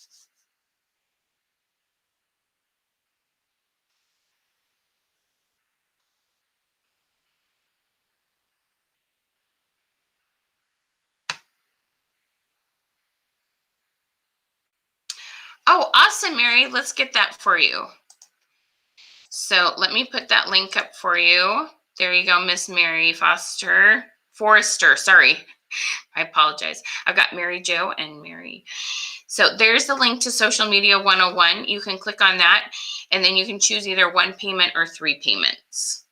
Oh, awesome, Mary. Let's get that for you. So let me put that link up for you. There you go, Miss Mary Forrester. Sorry, I apologize. I've got Mary Jo and Mary. So there's the link to Social Media 101. You can click on that, and then you can choose either one payment or 3 payments.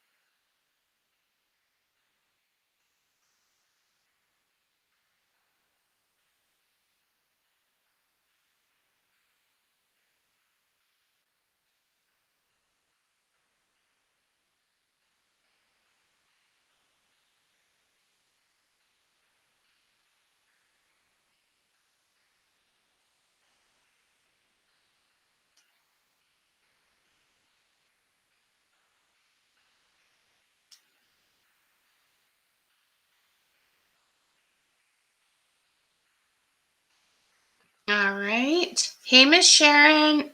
Hey, Miss Sharon.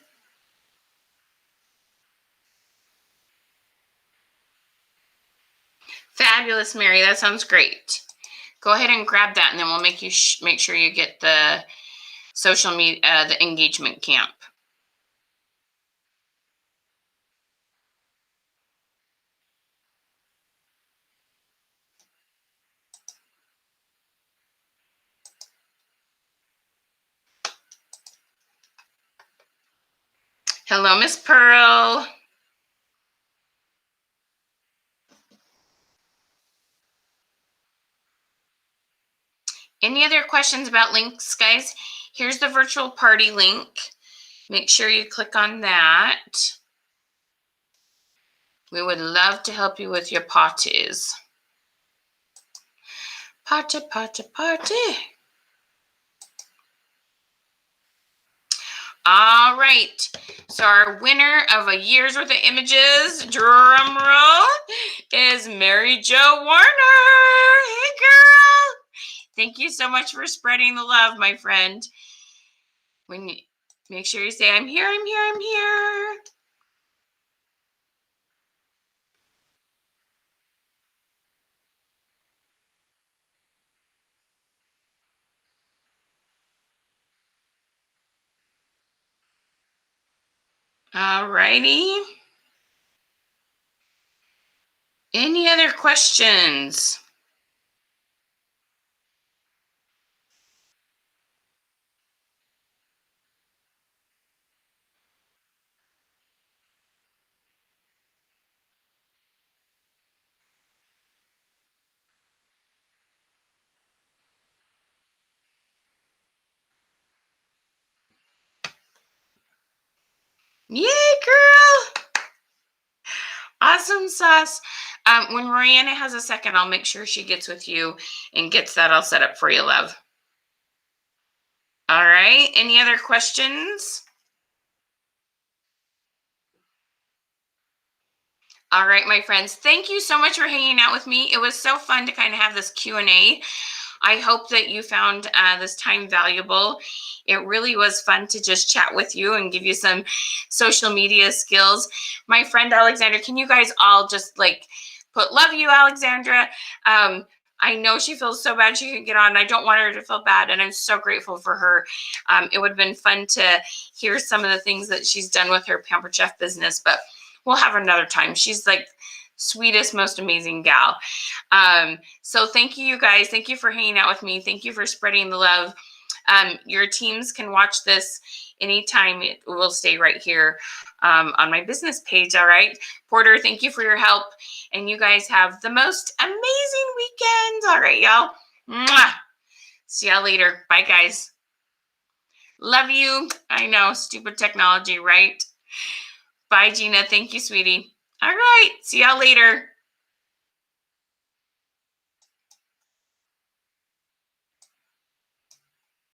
Fabulous, Mary. That sounds great. Go ahead and grab that, and then we'll make you make sure you get the social media, the engagement camp. Hello, Miss Pearl. Any other questions about links, guys? Here's the virtual party link. Make sure you click on that. We would love to help you with your parties. Party, party, party. All right. So our winner of a year's worth of images, drum roll, is Mary Jo Warner. Hey, girl. Thank you so much for spreading the love, my friend. When you make sure you say, I'm here, I'm here, I'm here. All righty. Any other questions? Yay, girl. Awesome sauce. When Mariana has a second, I'll make sure she gets with you and gets that all set up for you, love. All right. Any other questions? All right, my friends. Thank you so much for hanging out with me. It was so fun to kind of have this Q&A. I hope that you found this time valuable. It really was fun to just chat with you and give you some social media skills. My friend Alexandra, can you guys all just like put love you, Alexandra? I know she feels so bad she couldn't get on. I don't want her to feel bad, and I'm so grateful for her. It would have been fun to hear some of the things that she's done with her Pampered Chef business, but we'll have her another time. She's like sweetest, most amazing gal. So thank you, you guys. Thank you for hanging out with me. Thank you for spreading the love. Your teams can watch this anytime. It will stay right here on my business page. All right. Porter, thank you for your help. And you guys have the most amazing weekend. All right, y'all. Mwah. See y'all later. Bye, guys. Love you. I know, stupid technology, right? Bye, Gina. Thank you, sweetie. All right. See y'all later.